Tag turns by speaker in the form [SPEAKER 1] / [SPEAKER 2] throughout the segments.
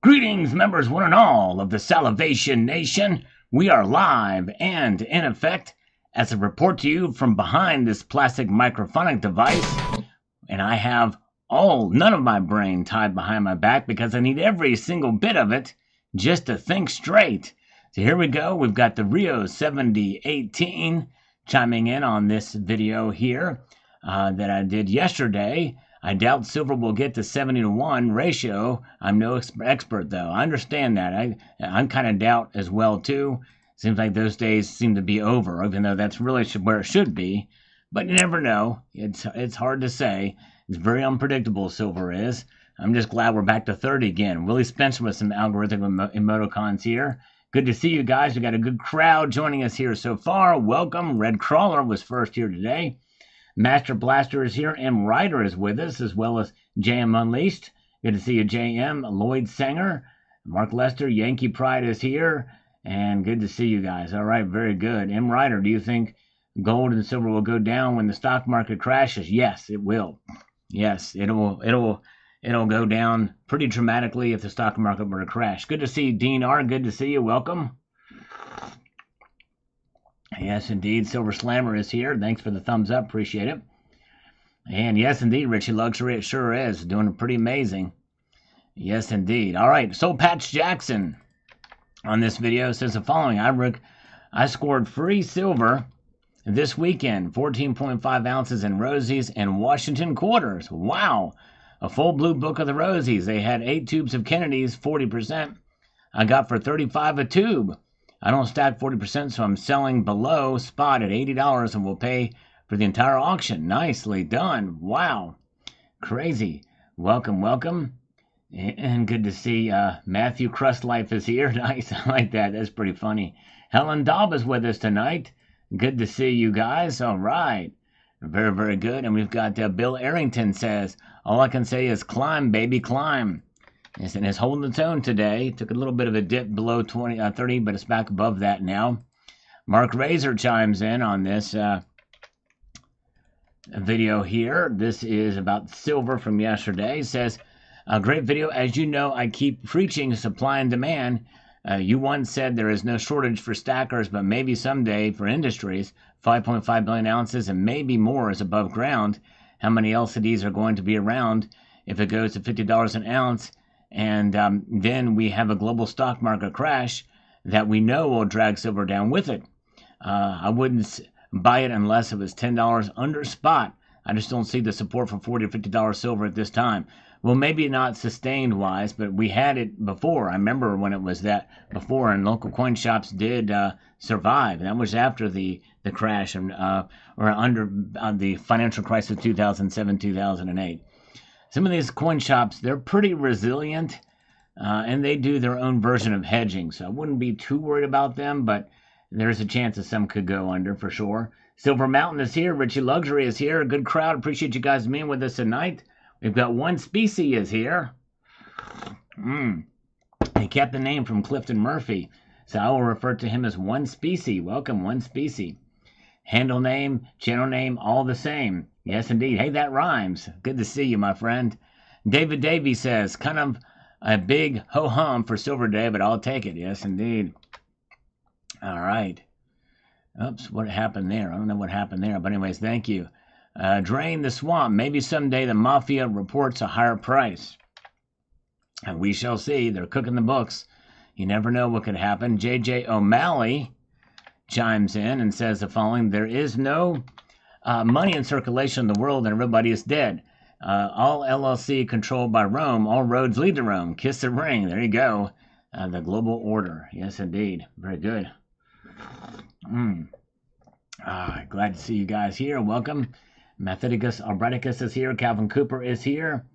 [SPEAKER 1] Greetings, members one and all of the Salivation Nation. We are live and in effect as a report to you from behind this plastic microphonic device. And I have none of my brain tied behind my back because I need every single bit of it just to think straight. So here we go. We've got the Rio 7018 chiming in on this video here that I did yesterday. I doubt silver will get to 70-to-1 ratio. I'm no expert, though. I understand that. I'm kind of doubt as well, too. Seems like those days seem to be over, even though that's really where it should be. But you never know. It's hard to say. It's very unpredictable, silver is. I'm just glad we're back to 30 again. Willie Spencer with some algorithmic emoticons here. Good to see you guys. We got a good crowd joining us here so far. Welcome. Red Crawler was first here today. Master Blaster is here. M. Ryder is with us, as well as JM Unleashed. Good to see you, JM. Lloyd Sanger. Mark Lester, Yankee Pride is here. And good to see you guys. All right, very good. M. Ryder, do you think gold and silver will go down when the stock market crashes? Yes, it will. Yes, it'll go down pretty dramatically if the stock market were to crash. Good to see you, Dean R. Good to see you. Welcome. Yes, indeed. Silver Slammer is here. Thanks for the thumbs up. Appreciate it. And yes, indeed, Richie Luxury, it sure is. Doing pretty amazing. Yes, indeed. All right. So Patch Jackson on this video says the following. I scored free silver this weekend. 14.5 ounces in Rosies and Washington quarters. Wow. A full blue book of the Rosies. They had 8 tubes of Kennedy's, 40%. I got for $35 a tube. I don't stack 40%, so I'm selling below spot at $80 and will pay for the entire auction. Nicely done. Wow. Crazy. Welcome, welcome. And good to see Matthew Crust Life is here. Nice. I like that. That's pretty funny. Helen Daub is with us tonight. Good to see you guys. All right. Very, very good. And we've got Bill Arrington says, all I can say is climb, baby, climb. And it's holding its own today. Took a little bit of a dip below 30, but it's back above that now. Mark Razor chimes in on this video here. This is about silver from yesterday. Says, a great video. As you know, I keep preaching supply and demand. You once said there is no shortage for stackers, but maybe someday for industries. 5.5 billion ounces and maybe more is above ground. How many LCDs are going to be around if it goes to $50 an ounce? And then we have a global stock market crash that we know will drag silver down with it. I wouldn't buy it unless it was $10 under spot. I just don't see the support for $40 or $50 silver at this time. Well, maybe not sustained wise, but we had it before. I remember when it was that before, and local coin shops did survive. That was after the crash or under the financial crisis of 2007, 2008. Some of these coin shops, they're pretty resilient, and they do their own version of hedging. So I wouldn't be too worried about them, but there's a chance that some could go under for sure. Silver Mountain is here. Richie Luxury is here. A good crowd. Appreciate you guys being with us tonight. We've got One Specie is here. He kept the name from Clifton Murphy, so I will refer to him as One Specie. Welcome, One Specie. Handle name, channel name, all the same. Yes, indeed. Hey, that rhymes. Good to see you, my friend. David Davey says, kind of a big ho-hum for Silver Day, but I'll take it. Yes, indeed. All right. Oops, what happened there? I don't know what happened there, but anyways, thank you. Drain the Swamp. Maybe someday the Mafia reports a higher price. And we shall see. They're cooking the books. You never know what could happen. J.J. O'Malley chimes in and says the following. There is no money in circulation in the world and everybody is dead. All LLC controlled by Rome. All roads lead to Rome. Kiss the ring. There you go. The global order. Yes, indeed. Very good. Glad to see you guys here. Welcome. Methodicus Albriticus is here. Calvin Cooper is here.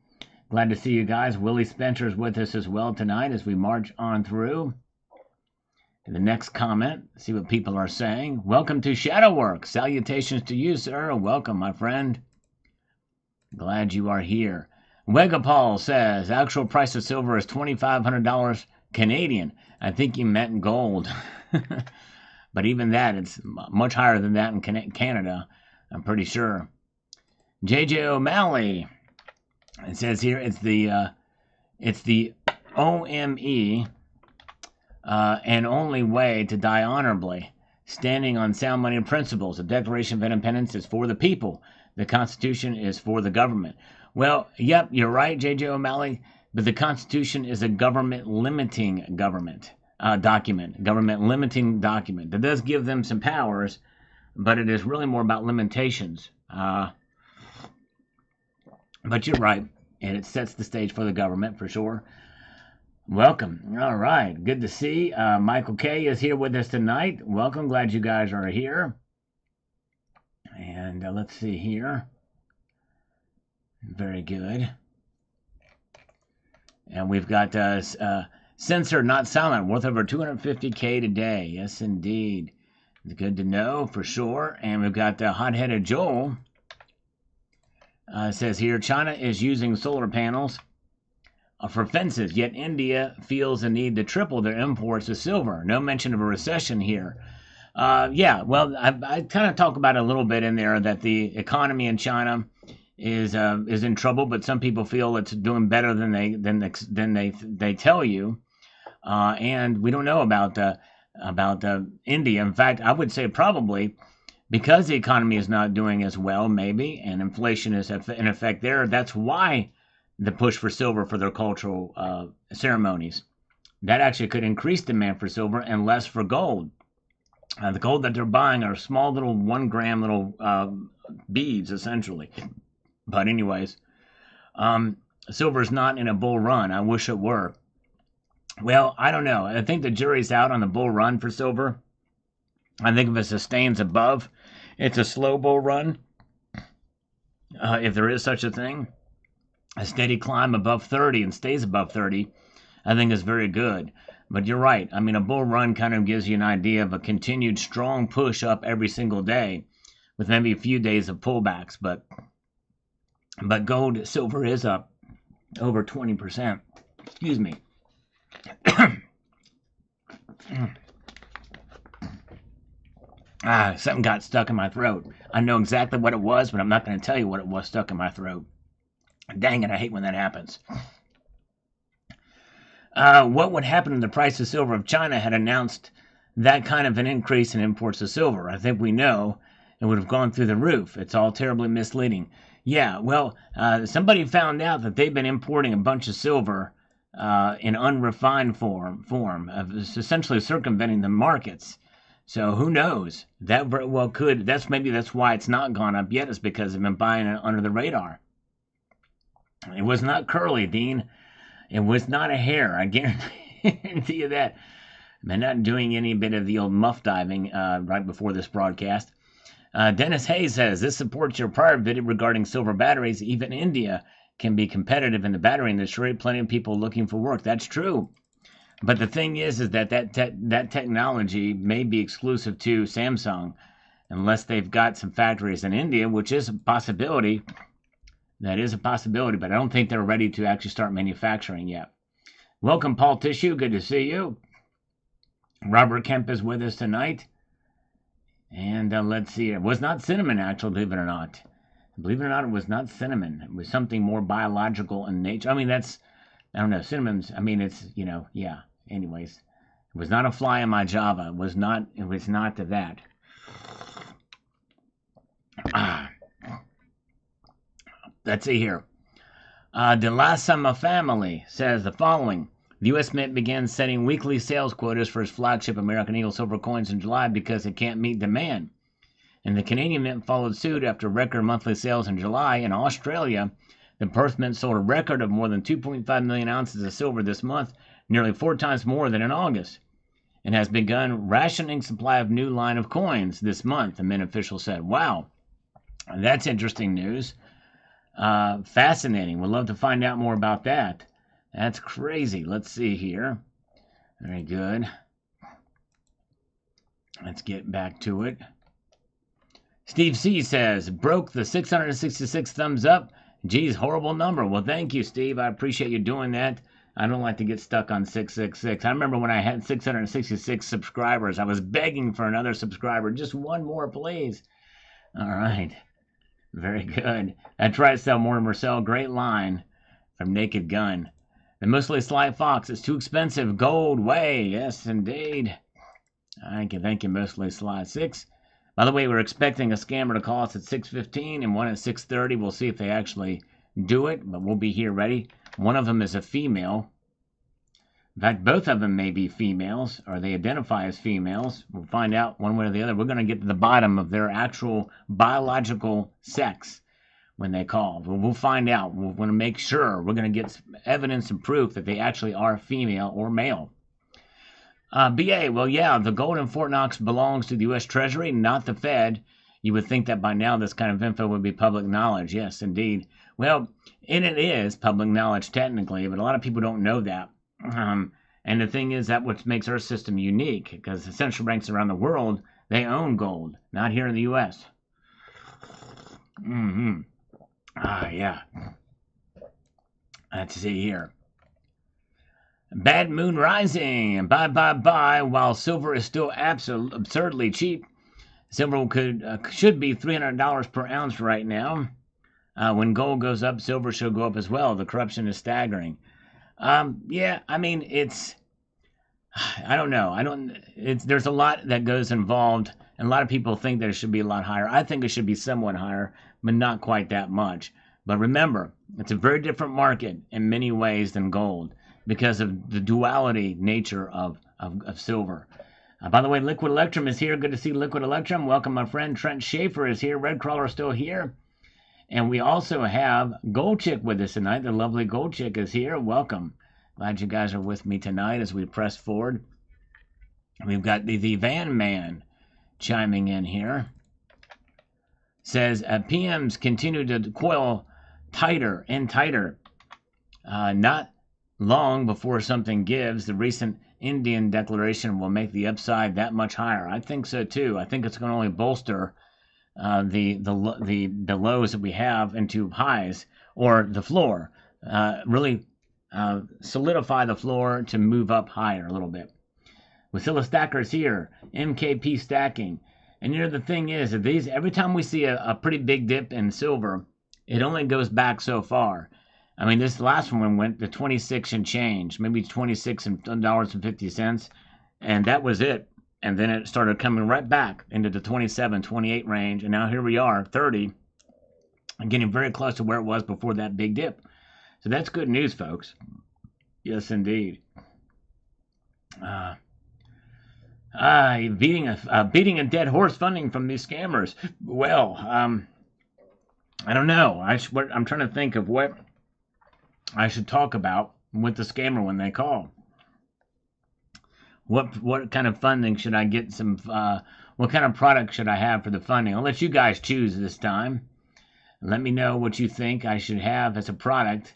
[SPEAKER 1] Glad to see you guys. Willie Spencer is with us as well tonight as we march on through to the next comment. See what people are saying. Welcome to Shadowwork. Salutations to you, sir. Welcome, my friend. Glad you are here. Wegapal says, actual price of silver is $2,500 Canadian. I think he meant gold. But even that, it's much higher than that in Canada, I'm pretty sure. J.J. O'Malley. It says here it's the OME, and only way to die honorably, standing on sound money principles. The Declaration of Independence is for the people. The Constitution is for the government. Well, yep, you're right, J.J. O'Malley, but the Constitution is a government limiting document. That does give them some powers, but it is really more about limitations. But you're right, and it sets the stage for the government for sure. Welcome. All right, good to see. Michael K is here with us tonight. Welcome, glad you guys are here. And let's see here. Very good. And we've got Censored Not Silent, worth over 250K today. Yes, indeed. It's good to know for sure. And we've got Hot-Headed Joel. Says here, China is using solar panels for fences, yet India feels the need to triple their imports of silver. No mention of a recession here. Yeah, well, I kind of talk about it a little bit in there that the economy in China is in trouble, but some people feel it's doing better than they tell you. And we don't know about India. In fact, I would say probably because the economy is not doing as well, maybe, and inflation is in effect there. That's why the push for silver for their cultural ceremonies. That actually could increase demand for silver and less for gold. The gold that they're buying are small little 1 gram little beads, essentially. But anyways, silver is not in a bull run. I wish it were. Well, I don't know. I think the jury's out on the bull run for silver. I think if it sustains above, it's a slow bull run, if there is such a thing. A steady climb above 30 and stays above 30, I think is very good. But you're right. I mean, a bull run kind of gives you an idea of a continued strong push up every single day with maybe a few days of pullbacks. But gold, silver is up over 20%. Excuse me. Something got stuck in my throat. I know exactly what it was, but I'm not going to tell you what it was stuck in my throat. Dang it, I hate when that happens. What would happen to the price of silver if China had announced that kind of an increase in imports of silver? I think we know it would have gone through the roof. It's all terribly misleading. Yeah, well, somebody found out that they've been importing a bunch of silver in unrefined form, essentially circumventing the markets. So who knows? That very well could. That's why it's not gone up yet, is because they've been buying it under the radar. It was not curly, Dean. It was not a hair. I guarantee you that. I'm not doing any bit of the old muff diving right before this broadcast. Dennis Hayes says, this supports your prior video regarding silver batteries. Even India can be competitive in the battery industry. Plenty of people looking for work. That's true. But the thing is that technology may be exclusive to Samsung unless they've got some factories in India, which is a possibility. That is a possibility, but I don't think they're ready to actually start manufacturing yet. Welcome, Paul Tissue. Good to see you. Robert Kemp is with us tonight. And let's see. It was not cinnamon, actually, believe it or not. Believe it or not, it was not cinnamon. It was something more biological in nature. I mean, I don't know, cinnamon's, I mean, it's, yeah. Anyways, it was not a fly in my Java. It was not that. Let's see here. De La Sama family says the following. The U.S. Mint began setting weekly sales quotas for its flagship American Eagle silver coins in July because it can't meet demand. And the Canadian Mint followed suit after record monthly sales in July. In Australia, the Perth Mint sold a record of more than 2.5 million ounces of silver this month, nearly 4 times more than in August, and has begun rationing supply of new line of coins this month, the Mint official said. Wow, that's interesting news. Fascinating. Would love to find out more about that. That's crazy. Let's see here. Very good. Let's get back to it. Steve C says, broke the 666 thumbs up. Geez, horrible number. Well, thank you, Steve. I appreciate you doing that. I don't like to get stuck on 666. I remember when I had 666 subscribers, I was begging for another subscriber. Just one more, please. All right. Very good. I try to sell more Marcel. Great line from Naked Gun. The mostly sly fox is too expensive. Gold way. Yes, indeed. Thank you, mostly sly 6. By the way, we're expecting a scammer to call us at 6:15 and one at 6:30. We'll see if they actually do it, but we'll be here ready. One of them is a female. In fact, both of them may be females, or they identify as females. We'll find out one way or the other. We're going to get to the bottom of their actual biological sex when they call. We'll find out. We're going to make sure. We're going to get evidence and proof that they actually are female or male. BA, well, yeah, the gold in Fort Knox belongs to the U.S. Treasury, not the Fed. You would think that by now this kind of info would be public knowledge. Yes, indeed. Well, and it is public knowledge technically, but a lot of people don't know that. And the thing is that what makes our system unique, because the central banks around the world, they own gold, not here in the U.S. Yeah. Let's see here. Bad Moon Rising. Bye. While silver is still absurdly cheap, silver should be $300 per ounce right now. When gold goes up, silver should go up as well. The corruption is staggering. Yeah, I mean, I don't know. There's a lot that goes involved, and a lot of people think that it should be a lot higher. I think it should be somewhat higher, but not quite that much. But remember, it's a very different market in many ways than gold because of the duality nature of silver. By the way, Liquid Electrum is here. Good to see Liquid Electrum. Welcome, my friend. Trent Schaefer is here. Red Crawler is still here. And we also have Gold Chick with us tonight. The lovely Gold Chick is here. Welcome. Glad you guys are with me tonight as we press forward. We've got the Van Man chiming in here. Says, PMs continue to coil tighter and tighter. Not long before something gives. The recent Indian declaration will make the upside that much higher. I think so too. I think it's going to only bolster the lows that we have into highs, or the floor. Really solidify the floor to move up higher a little bit. Wasilla Stacker's here. MKP stacking. And the thing is that every time we see a pretty big dip in silver, it only goes back so far. I mean, this last one went to 26 and change, maybe $26.50, and that was it. And then it started coming right back into the 27, 28 range, and now here we are, 30, and getting very close to where it was before that big dip. So that's good news, folks. Yes, indeed. Beating a dead horse funding from these scammers. Well, I don't know. I'm trying to think of what I should talk about with the scammer when they call. What kind of funding should I get? What kind of product should I have for the funding? I'll let you guys choose this time. Let me know what you think I should have as a product,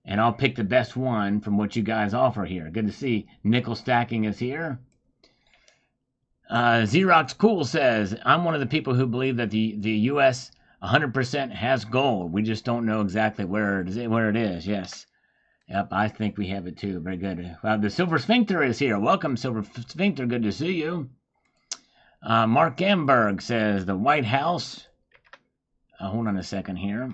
[SPEAKER 1] and I'll pick the best one from what you guys offer here. Good to see Nickel Stacking is here. Xerox Cool says, I'm one of the people who believe that the U.S. 100% has gold. We just don't know exactly where it is. Yes. Yep, I think we have it too. Very good. The Silver Sphincter is here. Welcome, Silver Sphincter. Good to see you. Mark Gamberg says, the White House. Hold on a second here.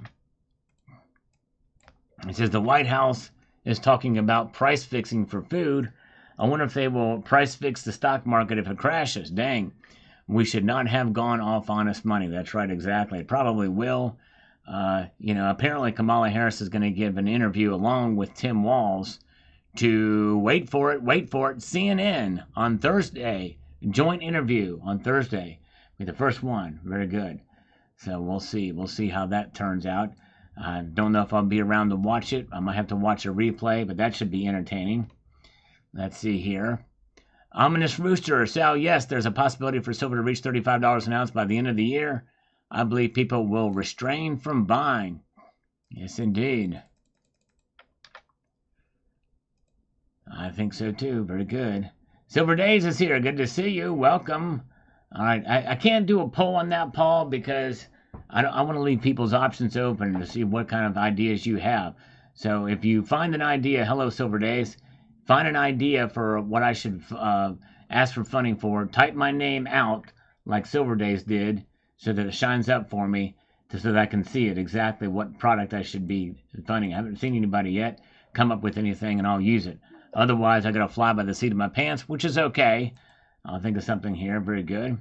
[SPEAKER 1] He says, the White House is talking about price fixing for food. I wonder if they will price fix the stock market if it crashes. Dang. We should not have gone off honest money. That's right, exactly. It probably will. Apparently Kamala Harris is going to give an interview along with Tim Walz to, wait for it, CNN on Thursday. Joint interview on Thursday. Be the first one. Very good. So we'll see. We'll see how that turns out. I don't know if I'll be around to watch it. I might have to watch a replay, but that should be entertaining. Let's see here. Ominous Rooster. Sal, yes, there's a possibility for silver to reach $35 an ounce by the end of the year. I believe people will restrain from buying. Yes, indeed. I think so too. Very good. Silver Days is here. Good to see you. Welcome. All right. I can't do a poll on that, Paul, because I want to leave people's options open to see what kind of ideas you have. So if you find an idea, hello, Silver Days, find an idea for what I should ask for funding for. Type my name out like Silver Days did so that it shines up for me so that I can see it exactly what product I should be funding. I haven't seen anybody yet. come up with anything and I'll use it. Otherwise, I got to fly by the seat of my pants, which is okay. I'll think of something here. Very good.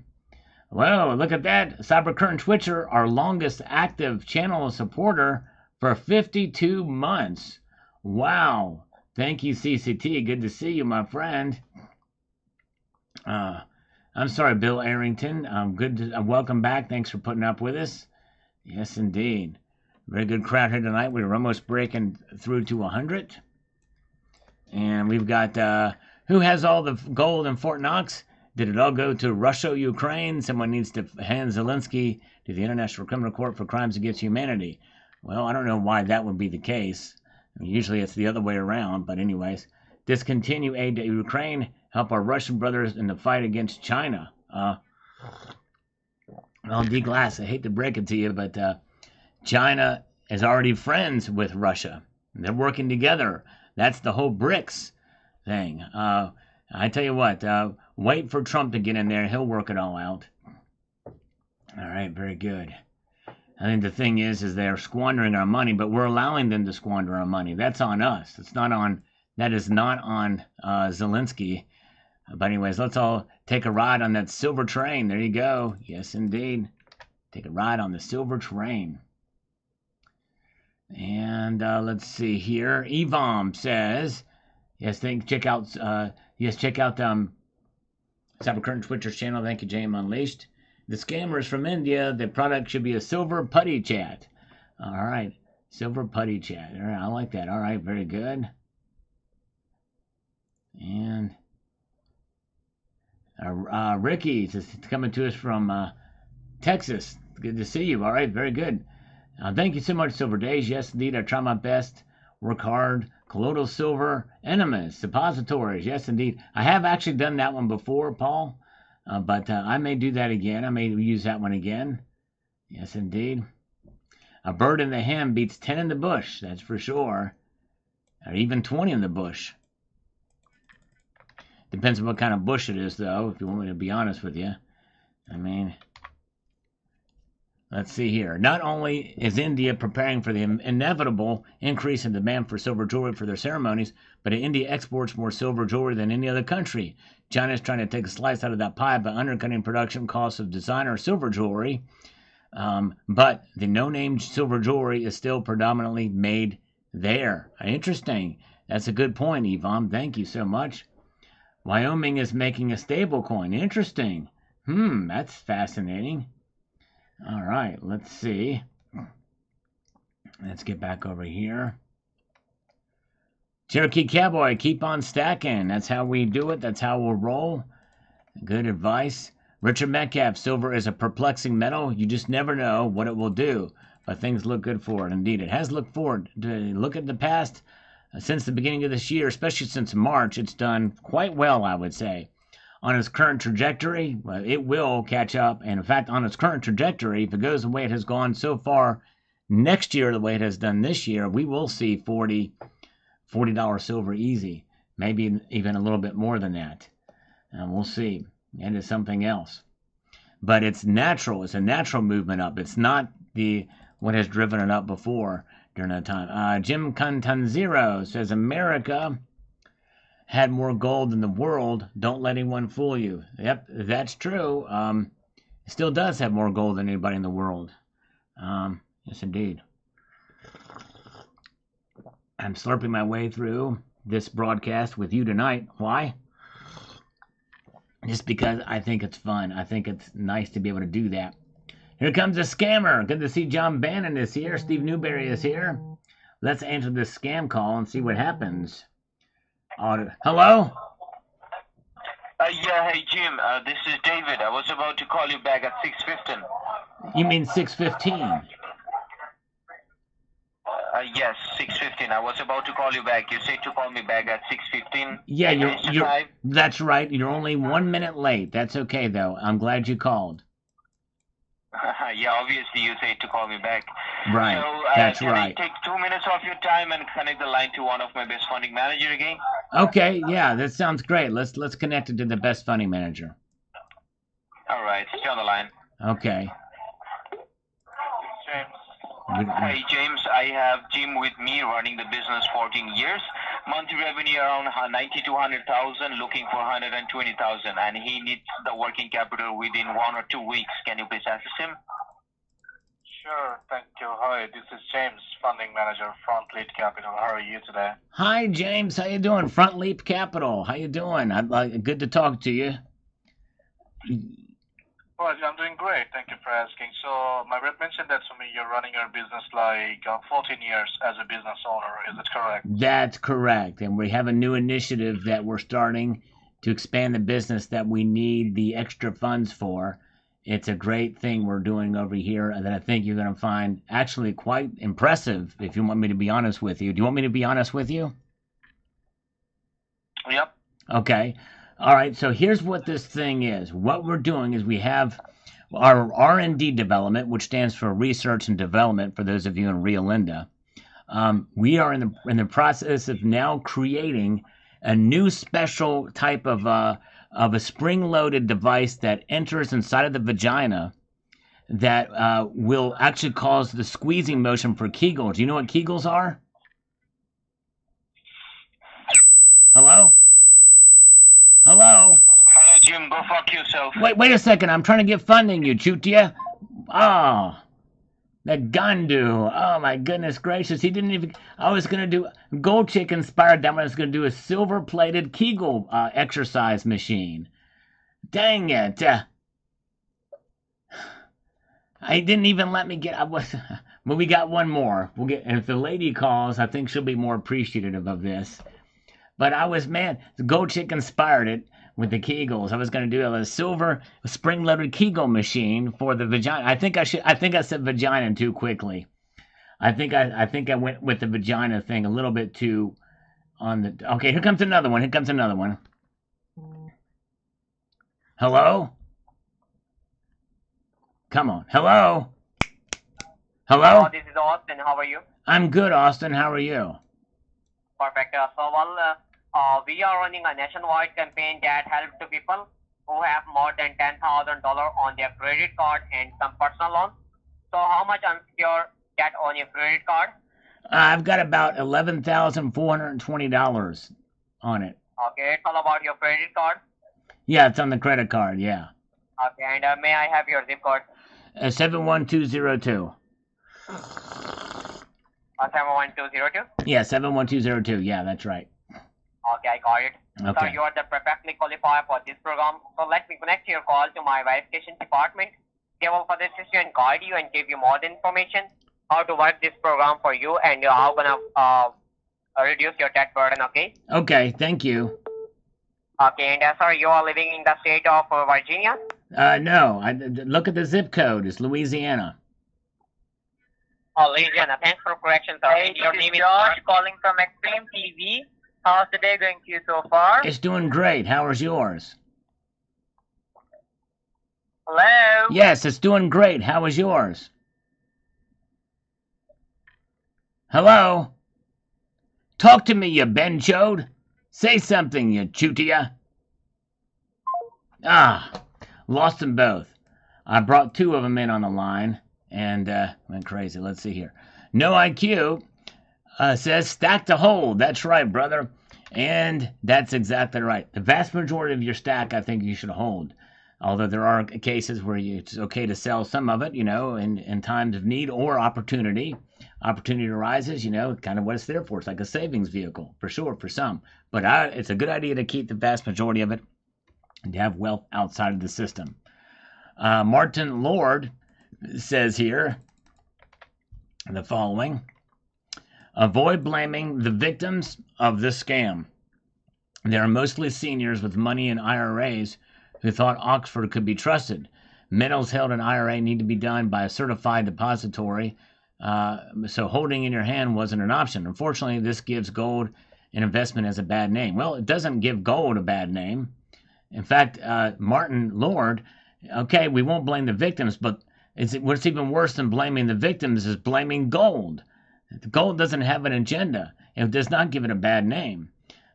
[SPEAKER 1] Well, look at that. Cybercurrent Twitcher, our longest active channel supporter for 52 months. Wow. Thank you, CCT. Good to see you, my friend. I'm sorry, Bill Arrington. Welcome back. Thanks for putting up with us. Yes, indeed. Very good crowd here tonight. We were almost breaking through to 100. And we've got, who has all the gold in Fort Knox? Did it all go to Russia, Ukraine? Someone needs to hand Zelensky to the International Criminal Court for crimes against humanity. Well, I don't know why that would be the case. I mean, usually it's the other way around, but anyways. Discontinue aid to Ukraine. Help our Russian brothers in the fight against China. Well, D. Glass, I hate to break it to you, but China is already friends with Russia. They're working together. That's the whole BRICS thing. I tell you what, wait for Trump to get in there. He'll work it all out. All right, very good. I think the thing is they're squandering our money, but we're allowing them to squander our money. That's on us. That is not on Zelensky. But anyways, let's all take a ride on that silver train. There you go. Yes, indeed. Take a ride on the silver train. And let's see here. Evom says, yes, check out Cybercurrent Twitcher's channel. Thank you, JM Unleashed. The scammer is from India. The product should be a silver putty chat. All right, silver putty chat. All right, I like that. All right, very good. And Ricky is coming to us from Texas. Good to see you. All right, very good. Thank you so much, Silver Days. Yes, indeed, I try my best. Work hard. Colloidal silver enemas, suppositories. Yes, indeed. I have actually done that one before, Paul. But I may do that again. I may use that one again. Yes, indeed. A bird in the hand beats 10 in the bush. That's for sure. Or even 20 in the bush. Depends on what kind of bush it is, though, if you want me to be honest with you. I mean, let's see here. Not only is India preparing for the inevitable increase in demand for silver jewelry for their ceremonies, but India exports more silver jewelry than any other country. China is trying to take a slice out of that pie by undercutting production costs of designer silver jewelry. But the no-name silver jewelry is still predominantly made there. Interesting. That's a good point, Yvonne. Thank you so much. Wyoming is making a stable coin. Interesting. That's fascinating. All right, let's see. Let's get back over here. Cherokee Cowboy, keep on stacking. That's how we do it. That's how we'll roll. Good advice. Richard Metcalf, silver is a perplexing metal. You just never know what it will do, but things look good for it. Indeed, it has looked forward. Look at the past. Since the beginning of this year, especially since March, it's done quite well, I would say. On its current trajectory, it will catch up. And in fact, on its current trajectory, if it goes the way it has gone so far next year, the way it has done this year, we will see $40 silver easy. Maybe even a little bit more than that. And we'll see. It is something else. But it's natural. It's a natural movement up. It's not what has driven it up before during that time. Jim Cantanzero says, America had more gold than the world. Don't let anyone fool you. Yep, that's true. It still does have more gold than anybody in the world. Yes, indeed. I'm slurping my way through this broadcast with you tonight. Why? Just because I think it's fun. I think it's nice to be able to do that. Here comes a scammer. Good to see John Bannon is here. Steve Newberry is here. Let's answer this scam call and see what happens. Hello?
[SPEAKER 2] Yeah, hey Jim, this is David. I was about to call you back at 6:15.
[SPEAKER 1] You mean 6:15?
[SPEAKER 2] Yes, 6:15. I was about to call you back. You said to call me back at 6:15.
[SPEAKER 1] Yeah, that's right. You're only 1 minute late. That's okay, though. I'm glad you called.
[SPEAKER 2] Yeah, obviously you said to call me back.
[SPEAKER 1] Right,
[SPEAKER 2] so,
[SPEAKER 1] that's right.
[SPEAKER 2] Can I take 2 minutes of your time and connect the line to one of my best funding manager again?
[SPEAKER 1] Okay, yeah, that sounds great. Let's connect it to the best funding manager.
[SPEAKER 2] All right, stay on the line.
[SPEAKER 1] Okay.
[SPEAKER 2] Hi, James. I have Jim with me running the business 14 years. Monthly revenue around 90 to 100,000, looking for 120,000, and he needs the working capital within 1 or 2 weeks. Can you please assist him?
[SPEAKER 3] Sure, thank you. Hi, this is James, funding manager, Front Lead Capital. How are you today?
[SPEAKER 1] Hi, James. How you doing? Front Leap Capital. How you doing? Good to talk to you.
[SPEAKER 3] Well, I'm doing great. Thank you for asking. So, my rep mentioned that to me you're running your business like 14 years as a business owner. Is it correct?
[SPEAKER 1] That's correct. And we have a new initiative that we're starting to expand the business that we need the extra funds for. It's a great thing we're doing over here that I think you're going to find actually quite impressive, if you want me to be honest with you. Do you want me to be honest with you?
[SPEAKER 3] Yep.
[SPEAKER 1] Okay. All right. So here's what this thing is. What we're doing is we have our R&D development, which stands for research and development for those of you in Rio Linda. We are in the process of now creating a new special type of a spring-loaded device that enters inside of the vagina that will actually cause the squeezing motion for Kegels. Do you know what Kegels are? Hello? Hello?
[SPEAKER 2] Hello, Jim. Go fuck yourself.
[SPEAKER 1] Wait a second. I'm trying to get funding, you chutia. Oh, the Gandu. Oh, my goodness gracious. He didn't even... I was going to do... Gold Chick inspired that one. I was going to do a silver-plated Kegel exercise machine. Dang it. I didn't even let me get... But we got one more. And if the lady calls, I think she'll be more appreciative of this. But I was, man, Gold Chick inspired it with the Kegels. I was going to do a silver spring-loaded Kegel machine for the vagina. I think I said vagina too quickly. I think I went with the vagina thing a little bit too on the... Okay, here comes another one. Hello? Come on. Hello? Hello?
[SPEAKER 4] This is Austin. How are you?
[SPEAKER 1] I'm good, Austin. How are you?
[SPEAKER 4] Perfect. We are running a nationwide campaign that helps to people who have more than $10,000 on their credit card and some personal loans. So how much unsecured debt on your credit card?
[SPEAKER 1] I've got about $11,420 on it.
[SPEAKER 4] Okay, it's all about your credit card.
[SPEAKER 1] Yeah, it's on the credit card, yeah.
[SPEAKER 4] Okay, and may I have your zip code?
[SPEAKER 1] 71202.
[SPEAKER 4] 71202?
[SPEAKER 1] Yeah, 71202. Yeah, that's right.
[SPEAKER 4] Okay, I got it.
[SPEAKER 1] Okay.
[SPEAKER 4] So you are the perfectly qualified for this program. So let me connect your call to my verification department. They will further assist you and guide you and give you more information how to work this program for you and how gonna reduce your debt burden. Okay.
[SPEAKER 1] Okay, thank you.
[SPEAKER 4] Okay, and sir, you are living in the state of Virginia?
[SPEAKER 1] No. Look at the zip code. It's Louisiana.
[SPEAKER 4] Oh, Louisiana. Thanks for correction, sir.
[SPEAKER 5] Hey, your name is Josh calling from Extreme TV. How's the day going to you so far?
[SPEAKER 1] It's doing great. How is yours?
[SPEAKER 5] Hello?
[SPEAKER 1] Yes, it's doing great. How is yours? Hello? Talk to me, you benchode. Say something, you chutia. Lost them both. I brought two of them in on the line and went crazy. Let's see here. No IQ says stack to hold. That's right, brother. And that's exactly right. The vast majority of your stack, I think you should hold. Although there are cases where it's okay to sell some of it, in times of need or opportunity. Opportunity arises, kind of what it's there for. It's like a savings vehicle, for sure, for some. But it's a good idea to keep the vast majority of it and to have wealth outside of the system. Martin Lord says here the following. Avoid blaming the victims of this scam. They are mostly seniors with money in IRAs who thought Oxford could be trusted. Metals held in IRA need to be done by a certified depository, so holding in your hand wasn't an option. Unfortunately, this gives gold an investment as a bad name. Well, it doesn't give gold a bad name. In fact, Martin Lord, okay, we won't blame the victims, but what's even worse than blaming the victims is blaming gold. The gold doesn't have an agenda. It does not give it a bad name.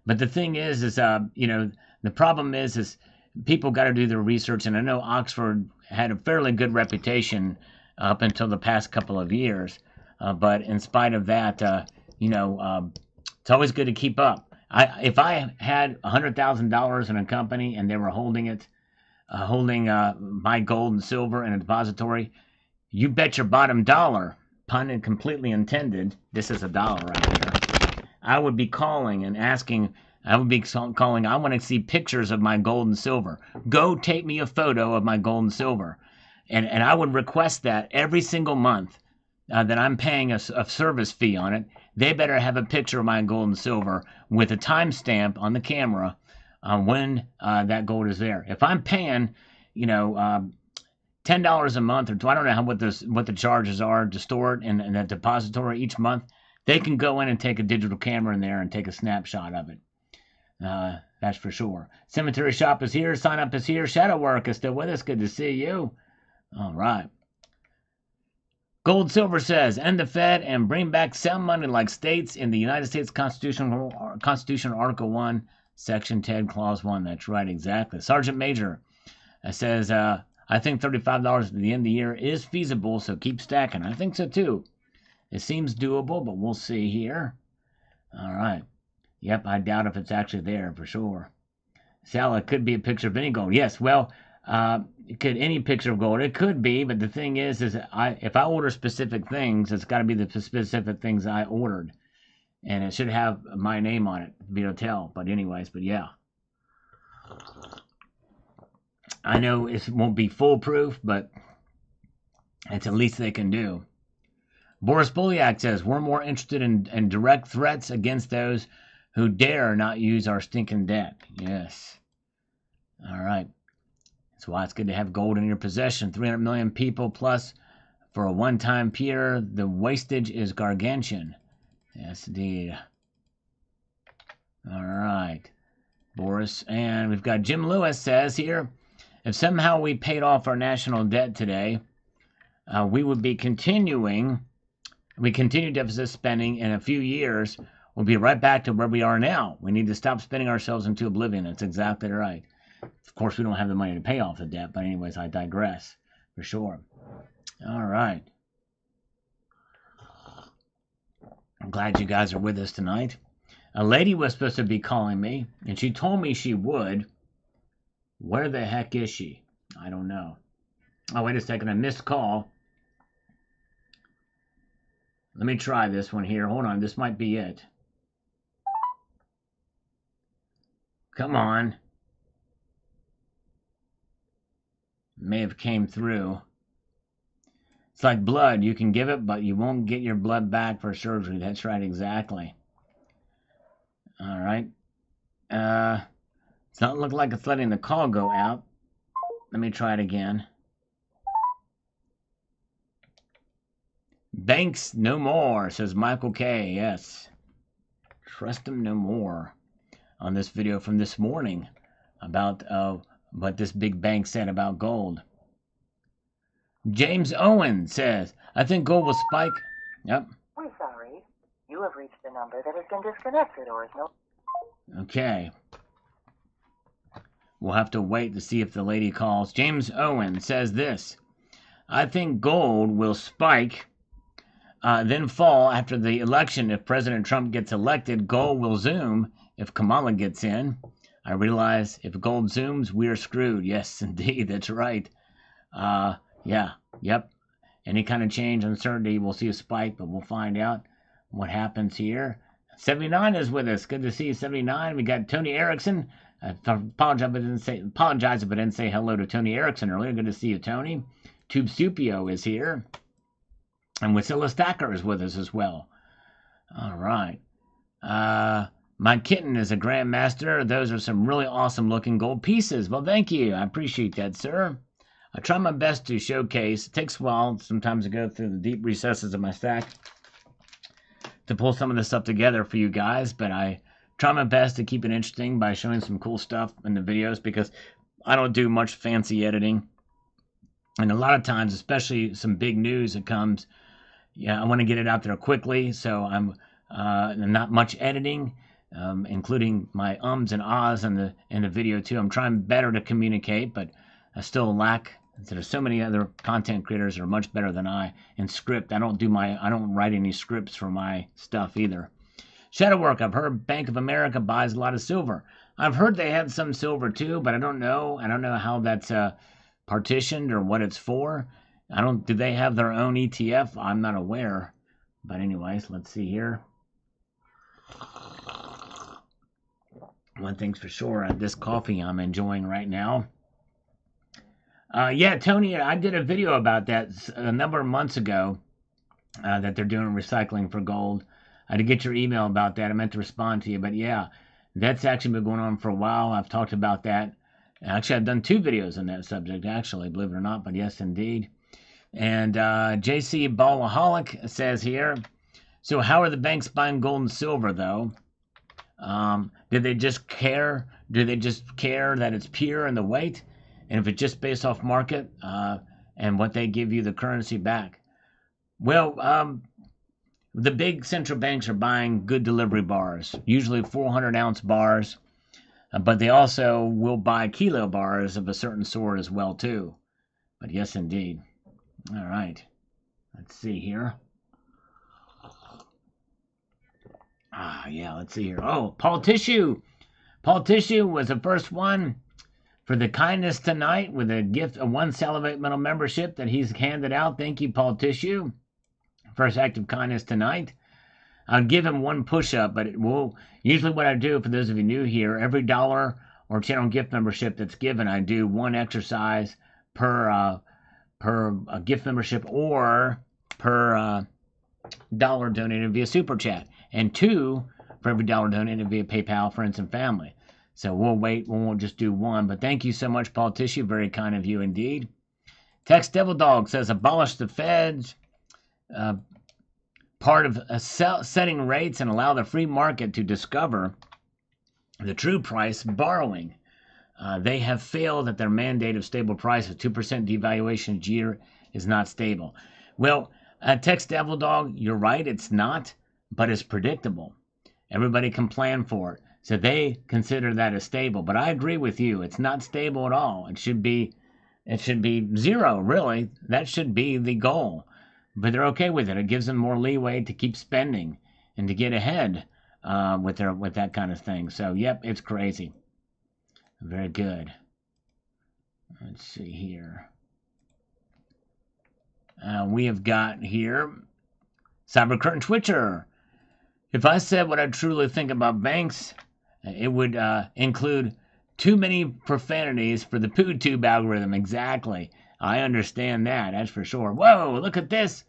[SPEAKER 1] But the thing is the problem is people got to do their research, and I know Oxford had a fairly good reputation up until the past couple of years. But in spite of that, it's always good to keep up. If I had $100,000 in a company and they were holding my gold and silver in a depository, you bet your bottom dollar, pun and completely intended, this is a dollar right here, I would be calling and asking, I want to see pictures of my gold and silver. Go take me a photo of my gold and silver. And I would request that every single month that I'm paying a service fee on it. They better have a picture of my gold and silver with a timestamp on the camera when that gold is there. If I'm paying, $10 a month, or I don't know what the charges are to store it in that depository each month, they can go in and take a digital camera in there and take a snapshot of it. That's for sure. Cemetery Shop is here. Sign up is here. Shadow Work is still with us. Good to see you. All right. Gold Silver says, end the Fed and bring back sound money like states in the United States Constitution Article 1, Section 10, Clause 1. That's right, exactly. Sergeant Major says, I think $35 at the end of the year is feasible, so keep stacking. I think so too. It seems doable, but we'll see here. All right. Yep, I doubt if it's actually there for sure. Sal, it could be a picture of any gold. Yes, well, it could any picture of gold. It could be, but the thing is if I order specific things, it's got to be the specific things I ordered, and it should have my name on it to be able to tell. But anyways, but yeah, I know it won't be foolproof, but it's the least they can do. Boris Bolyak says we're more interested in direct threats against those who dare not use our stinking debt. Yes. All right. That's why it's good to have gold in your possession. 300 million people plus for a one-time peer. The wastage is gargantuan. Yes, indeed. All right. Boris. And we've got Jim Lewis says here, if somehow we paid off our national debt today, we would be continue deficit spending in a few years. We'll be right back to where we are now. We need to stop spending ourselves into oblivion. That's exactly right. Of course, we don't have the money to pay off the debt, but anyways, I digress, for sure. All right. I'm glad you guys are with us tonight. A lady was supposed to be calling me, and she told me she would. Where the heck is she? I don't know. Oh, wait a second, I missed call. Let me try this one here. Hold on, this might be it. Come on. May have came through. It's like blood. You can give it, but you won't get your blood back for surgery. That's right, exactly. All right. It's not looking like it's letting the call go out. Let me try it again. Banks no more, says Michael K. Yes. Trust him no more. On this video from this morning about what this big bank said about gold. James Owen says, I think gold will spike. Yep.
[SPEAKER 6] We're sorry. You have reached a number that has been disconnected or is no.
[SPEAKER 1] Okay. We'll have to wait to see if the lady calls. James Owen says this. I think gold will spike, then fall after the election. If President Trump gets elected, gold will zoom. If Kamala gets in, I realize if gold zooms, we're screwed. Yes, indeed, that's right. Yeah, yep. Any kind of change, uncertainty, we'll see a spike, but we'll find out what happens here. 79 is with us. Good to see you, 79. We got Tony Erickson. I apologize if I didn't say hello to Tony Erickson earlier. Good to see you, Tony. Tube Supio is here. And Wasilla Stacker is with us as well. All right. My kitten is a grandmaster. Those are some really awesome looking gold pieces. Well, thank you. I appreciate that, sir. I try my best to showcase. It takes a while sometimes to go through the deep recesses of my stack to pull some of this stuff together for you guys, but I try my best to keep it interesting by showing some cool stuff in the videos because I don't do much fancy editing. And a lot of times, especially some big news that comes, I want to get it out there quickly, so I'm not much editing. Including my ums and ahs in the video too. I'm trying better to communicate, but I still lack So there's so many other content creators that are much better than I in script. I don't write any scripts for my stuff either. Shadowwork, I've heard Bank of America buys a lot of silver. I've heard they have some silver too, but I don't know. I don't know how that's partitioned or what it's for. Do they have their own ETF? I'm not aware. But anyways, let's see here. One thing's for sure, this coffee I'm enjoying right now. Yeah, Tony, I did a video about that a number of months ago, that they're doing recycling for gold. I had to get your email about that. I meant to respond to you, but yeah, that's actually been going on for a while. I've talked about that. Actually, I've done 2 videos on that subject, actually, believe it or not, but yes, indeed. And JC Ballaholic says here, so how are the banks buying gold and silver, though? Do they just care? Do they just care that it's pure in the weight? And if it's just based off market and what they give you the currency back? Well, the big central banks are buying good delivery bars, usually 400-ounce bars, but they also will buy kilo bars of a certain sort as well, too. But yes, indeed. All right. Let's see here. Yeah, let's see here. Oh, Paul Tissue. Paul Tissue was the first one for the kindness tonight with a gift of 1 Salivate Metal membership that he's handed out. Thank you, Paul Tissue. First act of kindness tonight. I'll give him 1 push-up, but it will. Usually what I do, for those of you new here, every $1 or channel gift membership that's given, I do 1 exercise per gift membership or per $1 donated via Super Chat, and 2 for every $1 donated via PayPal, friends, and family. So we'll wait. We won't just do 1. But thank you so much, Paul Tissue. Very kind of you indeed. Tex Devil Dog says, abolish the feds. Part of setting rates and allow the free market to discover the true price borrowing. They have failed at their mandate of stable price. A 2% devaluation each year is not stable. Well, Tex Devil Dog, you're right, it's not, but it's predictable. Everybody can plan for it. So they consider that as stable. But I agree with you, it's not stable at all. It should be 0, really. That should be the goal. But they're okay with it. It gives them more leeway to keep spending and to get ahead with that kind of thing. So, yep, it's crazy. Very good. Let's see here. We have got here Cyber Curtain Twitcher. If I said what I truly think about banks, it would include too many profanities for the PooTube algorithm. Exactly. I understand that. That's for sure. Whoa, look at this.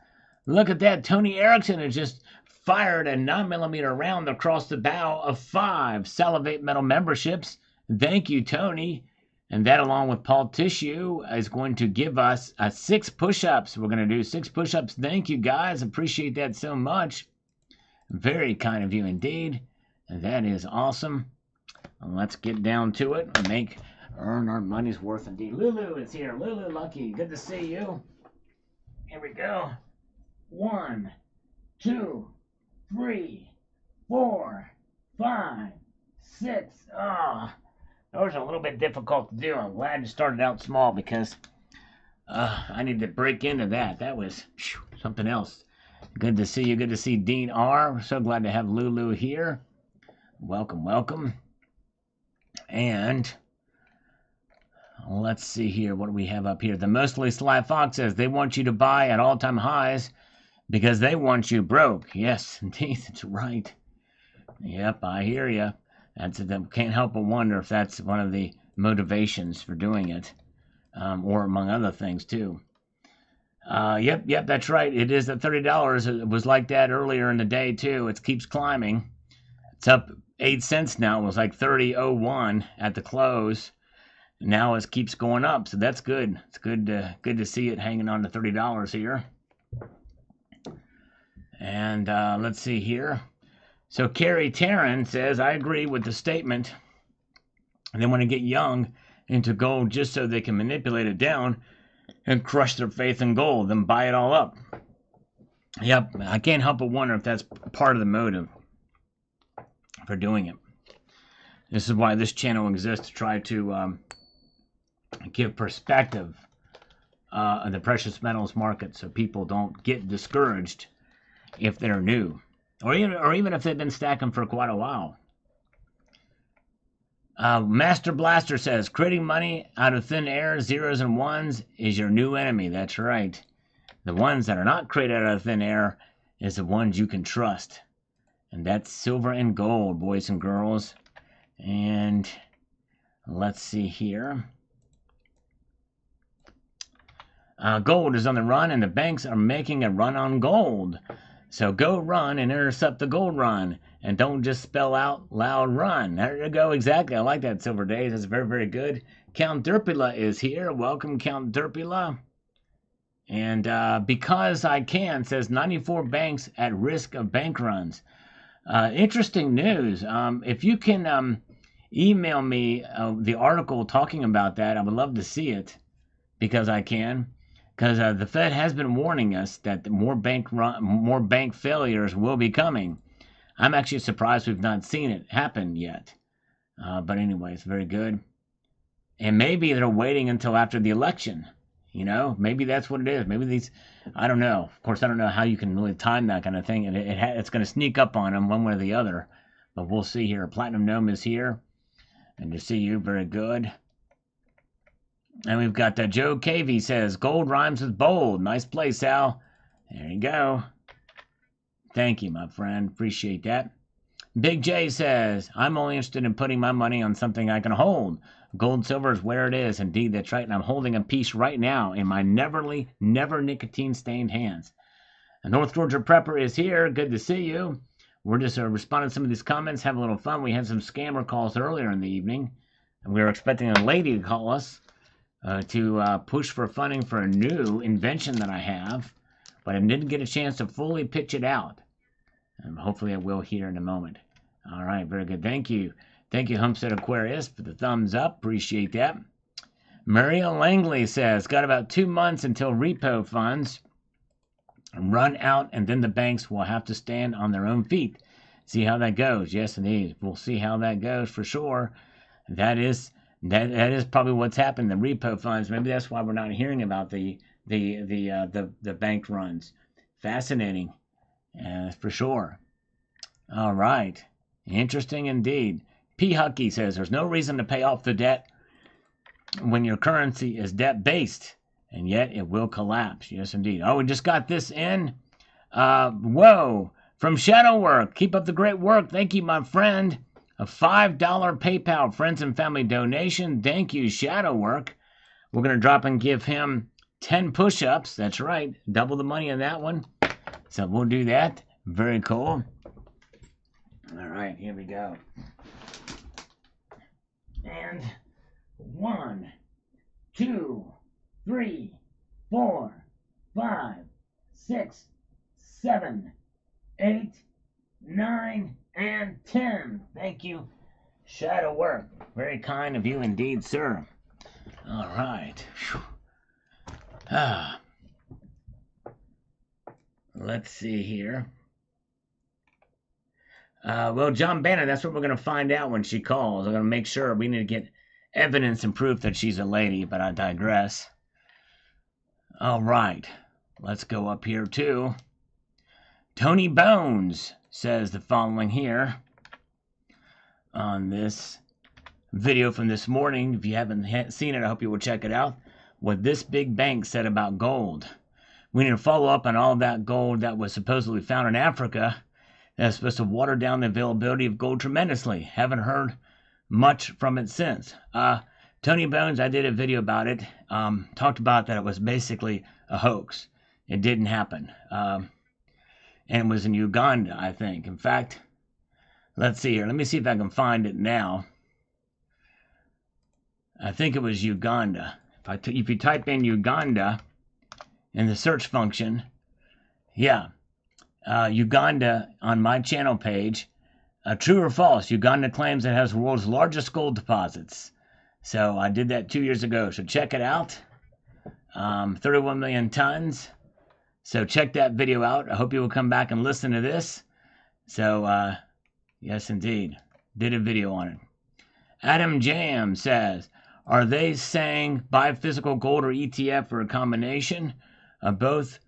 [SPEAKER 1] Look at that. Tony Erickson has just fired a 9mm round across the bow of 5 Salivate Metal memberships. Thank you, Tony. And that, along with Paul Tissue, is going to give us 6 push-ups. We're going to do 6 push-ups. Thank you, guys. Appreciate that so much. Very kind of you indeed. And that is awesome. Let's get down to it and earn our money's worth indeed. Lulu is here. Lulu Lucky, good to see you. Here we go. 1, 2, 3, 4, 5, 6. Those are a little bit difficult to do. I'm glad you started out small because I need to break into that. That was something else. Good to see you. Good to see Dean R. We're so glad to have Lulu here. Welcome, welcome. And let's see here. What do we have up here? The Mostly Sly Fox says they want you to buy at all-time highs because they want you broke. Yes, indeed. That's right. Yep, I hear you. Can't help but wonder if that's one of the motivations for doing it, or among other things too. Yep, that's right. It is at $30. It was like that earlier in the day too. It keeps climbing. It's up 8 cents now. It was like 30.01 at the close. Now it keeps going up, so that's good. It's good to see it hanging on to $30 here. And let's see here. So Carrie Taryn says, I agree with the statement. They want to get young into gold just so they can manipulate it down and crush their faith in gold, then buy it all up. Yep, I can't help but wonder if that's part of the motive for doing it. This is why this channel exists, to try to give perspective the precious metals market, so people don't get discouraged if they're new, or even if they've been stacking for quite a while. Master Blaster says, creating money out of thin air, zeros and ones, is your new enemy. That's right. The ones that are not created out of thin air is the ones you can trust. And that's silver and gold, boys and girls. And let's see here. Gold is on the run, and the banks are making a run on gold. So go run and intercept the gold run. And don't just spell out loud run. There you go, exactly. I like that, Silver Days. That's very, very good. Count Derpula is here. Welcome, Count Derpula. And because I can, says 94 banks at risk of bank runs. Interesting news. If you can email me the article talking about that, I would love to see it, because I can. Because the Fed has been warning us that more bank failures will be coming. I'm actually surprised we've not seen it happen yet. But anyway, it's very good. And maybe they're waiting until after the election. You know, maybe that's what it is. Maybe these, I don't know. Of course, I don't know how you can really time that kind of thing. And it's going to sneak up on them one way or the other. But we'll see here. Platinum Gnome is here. And to see you, very good. And we've got Joe Cavey says, gold rhymes with bold. Nice play, Sal. There you go. Thank you, my friend. Appreciate that. Big J says, I'm only interested in putting my money on something I can hold. Gold and silver is where it is. Indeed, that's right. And I'm holding a piece right now in my never nicotine-stained hands. And North Georgia Prepper is here. Good to see you. We're just responding to some of these comments, having a little fun. We had some scammer calls earlier in the evening. And we were expecting a lady to call us to push for funding for a new invention that I have. But I didn't get a chance to fully pitch it out. And hopefully I will here in a moment. All right, very good. Thank you. Thank you, Homestead Aquarius, for the thumbs up. Appreciate that. Maria Langley says, got about 2 months until repo funds run out, and then the banks will have to stand on their own feet. See how that goes. Yes, indeed. We'll see how that goes for sure. That is probably what's happened. The repo funds. Maybe that's why we're not hearing about the bank runs. Fascinating, for sure. All right, interesting indeed. P. Hucky says there's no reason to pay off the debt when your currency is debt-based, and yet it will collapse. Yes, indeed. Oh, we just got this in. Whoa, from Shadowwork. Keep up the great work. Thank you, my friend. A $5 PayPal friends and family donation. Thank you, Shadowwork. We're going to drop and give him 10 push-ups. That's right. Double the money on that one. So we'll do that. Very cool. All right, here we go. And 1, 2, 3, 4, 5, 6, 7, 8, 9, and 10. Thank you, Shadow Work. Very kind of you indeed, sir. All right. Let's see here. Well, John Bannon, that's what we're going to find out when she calls. I'm going to make sure. We need to get evidence and proof that she's a lady, but I digress. All right. Let's go up here, too. Tony Bones says the following here on this video from this morning. If you haven't seen it, I hope you will check it out. What this big bank said about gold. We need to follow up on all that gold that was supposedly found in Africa. That's supposed to water down the availability of gold tremendously. Haven't heard much from it since. Tony Bones, I did a video about it. Talked about that it was basically a hoax. It didn't happen. And it was in Uganda, I think. In fact, let's see here. Let me see if I can find it now. I think it was Uganda. If you type in Uganda in the search function, yeah. Uganda on my channel page. True or false? Uganda claims it has the world's largest gold deposits. So I did that 2 years ago. So check it out. 31 million tons. So check that video out. I hope you will come back and listen to this. So, yes, indeed. Did a video on it. Adam Jam says, Are they saying buy physical gold or ETF or a combination of both?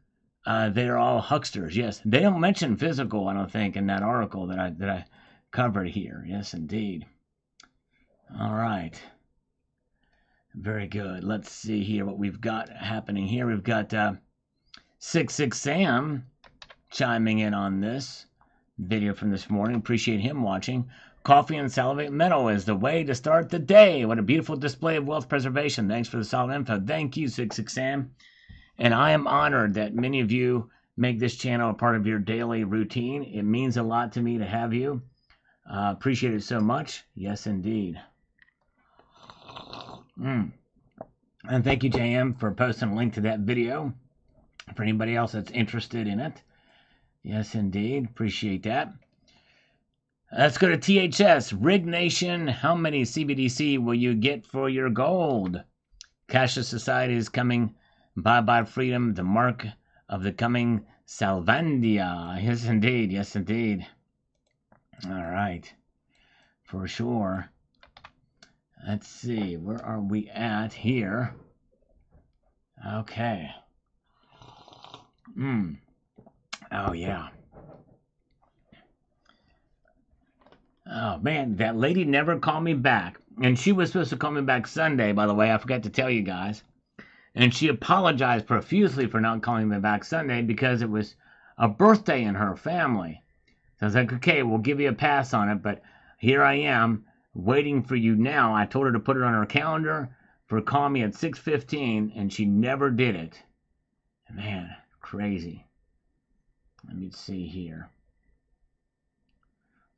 [SPEAKER 1] They're all hucksters. Yes, they don't mention physical, I don't think, in that article that I covered here. Yes, indeed. All right. Very good. Let's see here what we've got happening here. We've got 66 Sam chiming in on this video from this morning. Appreciate him watching. Coffee and salivate metal is the way to start the day. What a beautiful display of wealth preservation. Thanks for the solid info. Thank you, 66 Sam. And I am honored that many of you make this channel a part of your daily routine. It means a lot to me to have you. Appreciate it so much. Yes, indeed. And thank you, JM, for posting a link to that video for anybody else that's interested in it. Yes, indeed. Appreciate that. Let's go to THS. Rig Nation, how many CBDC will you get for your gold? Cashless society is coming. Bye-bye freedom, the mark of the coming Salvandia. Yes, indeed. Yes, indeed. All right. For sure. Let's see. Where are we at here? Okay. Oh, yeah. Oh, man. That lady never called me back. And she was supposed to call me back Sunday, by the way. I forgot to tell you guys. And she apologized profusely for not calling me back Sunday because it was a birthday in her family. So I was like, okay, we'll give you a pass on it. But here I am waiting for you now. I told her to put it on her calendar for calling me at 6:15, and she never did it. Man, crazy. Let me see here.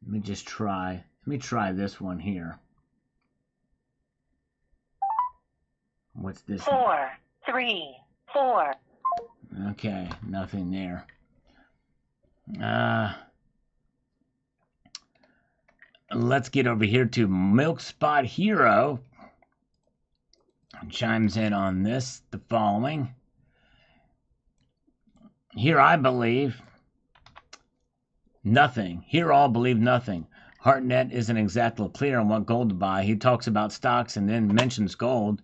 [SPEAKER 1] Let me just try. Let me try this one here. What's this?
[SPEAKER 6] 4, 3, 4.
[SPEAKER 1] Okay, nothing there. Let's get over here to Milk Spot Hero. Chimes in on this, the following. Here I believe nothing. Here all believe nothing. Hartnett isn't exactly clear on what gold to buy. He talks about stocks and then mentions gold.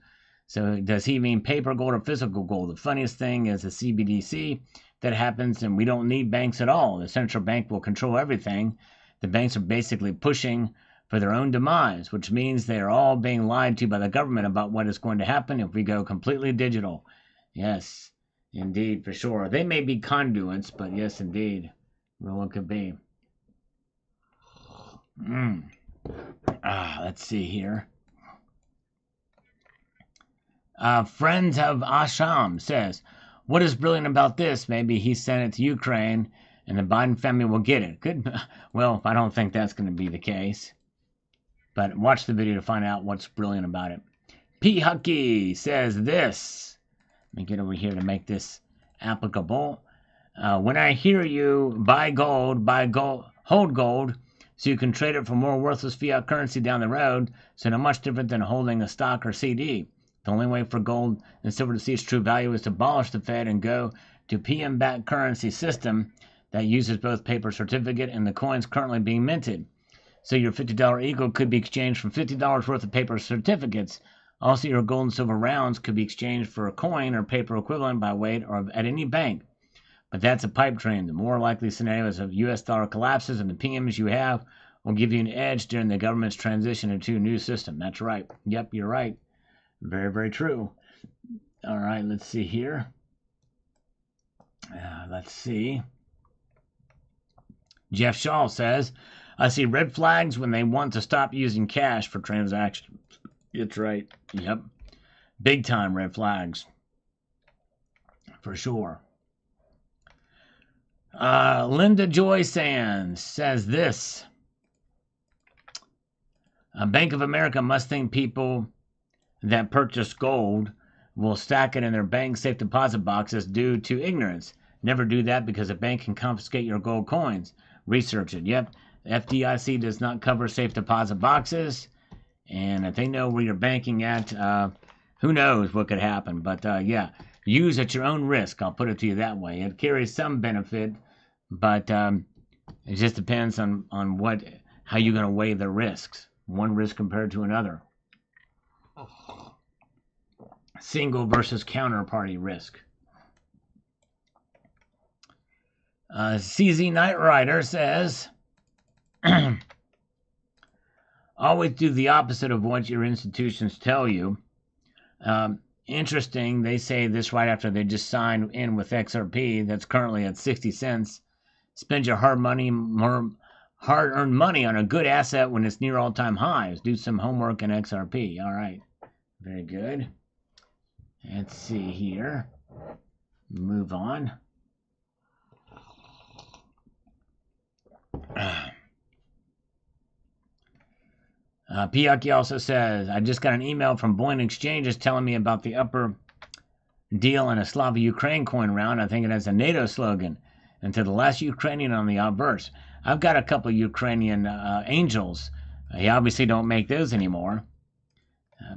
[SPEAKER 1] So does he mean paper gold or physical gold? The funniest thing is the CBDC that happens, and we don't need banks at all. The central bank will control everything. The banks are basically pushing for their own demise, which means they are all being lied to by the government about what is going to happen if we go completely digital. Yes, indeed, for sure. They may be conduits, but yes, indeed. Well, it could be. Let's see here. Friends of Asham says, what is brilliant about this? Maybe he sent it to Ukraine and the Biden family will get it. Good. Well, I don't think that's going to be the case. But watch the video to find out what's brilliant about it. P. Hucky says this. Let me get over here to make this applicable. When I hear you buy gold, hold gold, so you can trade it for more worthless fiat currency down the road, so not much different than holding a stock or CD. The only way for gold and silver to see its true value is to abolish the Fed and go to PM-backed currency system that uses both paper certificate and the coins currently being minted. So your $50 eagle could be exchanged for $50 worth of paper certificates. Also, your gold and silver rounds could be exchanged for a coin or paper equivalent by weight or at any bank. But that's a pipe dream. The more likely scenario is if U.S. dollar collapses and the PMs you have will give you an edge during the government's transition into a new system. That's right. Yep, you're right. Very, very true. All right, let's see here. Let's see. Jeff Shaw says, I see red flags when they want to stop using cash for transactions. It's right. Yep. Big time red flags. For sure. Linda Joy Sands says this. Bank of America must think people that purchase gold will stack it in their bank safe deposit boxes due to ignorance. Never do that because a bank can confiscate your gold coins. Research it. Yep. FDIC does not cover safe deposit boxes. And if they know where you're banking at, who knows what could happen. But yeah, use at your own risk. I'll put it to you that way. It carries some benefit, but it just depends on how you're going to weigh the risks. One risk compared to another. single versus counterparty risk. CZ Knight Rider says, always do the opposite of what your institutions tell you. Interesting, they say this right after they just signed in with XRP that's currently at 60 cents. Spend your hard-earned money on a good asset when it's near all-time highs. Do some homework in XRP. All right, very good. Let's see here. Move on. Piyaki also says, I just got an email from Bullion Exchanges telling me about the upper deal in a Slava Ukraine coin round. I think it has a NATO slogan. And to the last Ukrainian on the obverse. I've got a couple of Ukrainian angels. You obviously don't make those anymore.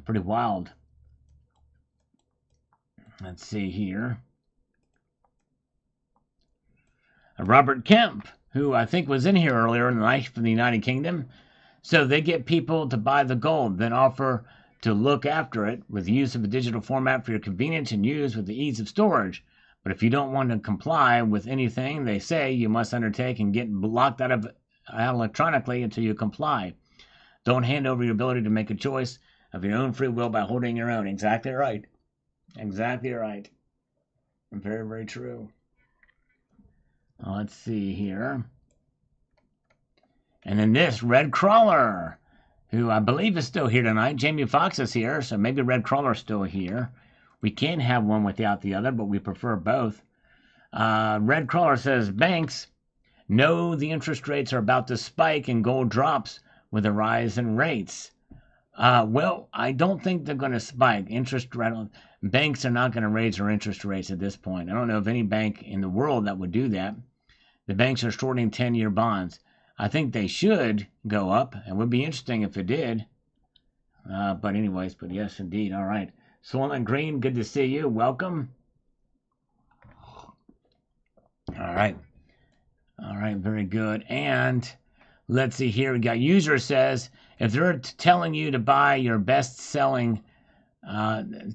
[SPEAKER 1] Pretty wild. Let's see here. Robert Kemp, who I think was in here earlier in the night from the United Kingdom. So they get people to buy the gold, then offer to look after it with use of a digital format for your convenience and use with the ease of storage. But if you don't want to comply with anything they say, you must undertake and get locked out of electronically until you comply. Don't hand over your ability to make a choice of your own free will by holding your own. Exactly right. Exactly right. Very, very true. Let's see here. And then this, Red Crawler, who I believe is still here tonight. Jamie Foxx is here, so maybe Red Crawler's still here. We can't have one without the other, but we prefer both. Red Crawler says, banks know the interest rates are about to spike and gold drops with a rise in rates. Well, I don't think they're going to spike. Banks are not going to raise their interest rates at this point. I don't know of any bank in the world that would do that. The banks are shorting 10-year bonds. I think they should go up. It would be interesting if it did. But yes, indeed. All right. Swollen Green, good to see you. Welcome. All right. All right, very good. And let's see here. We got user says, if they're telling you to buy your best-selling,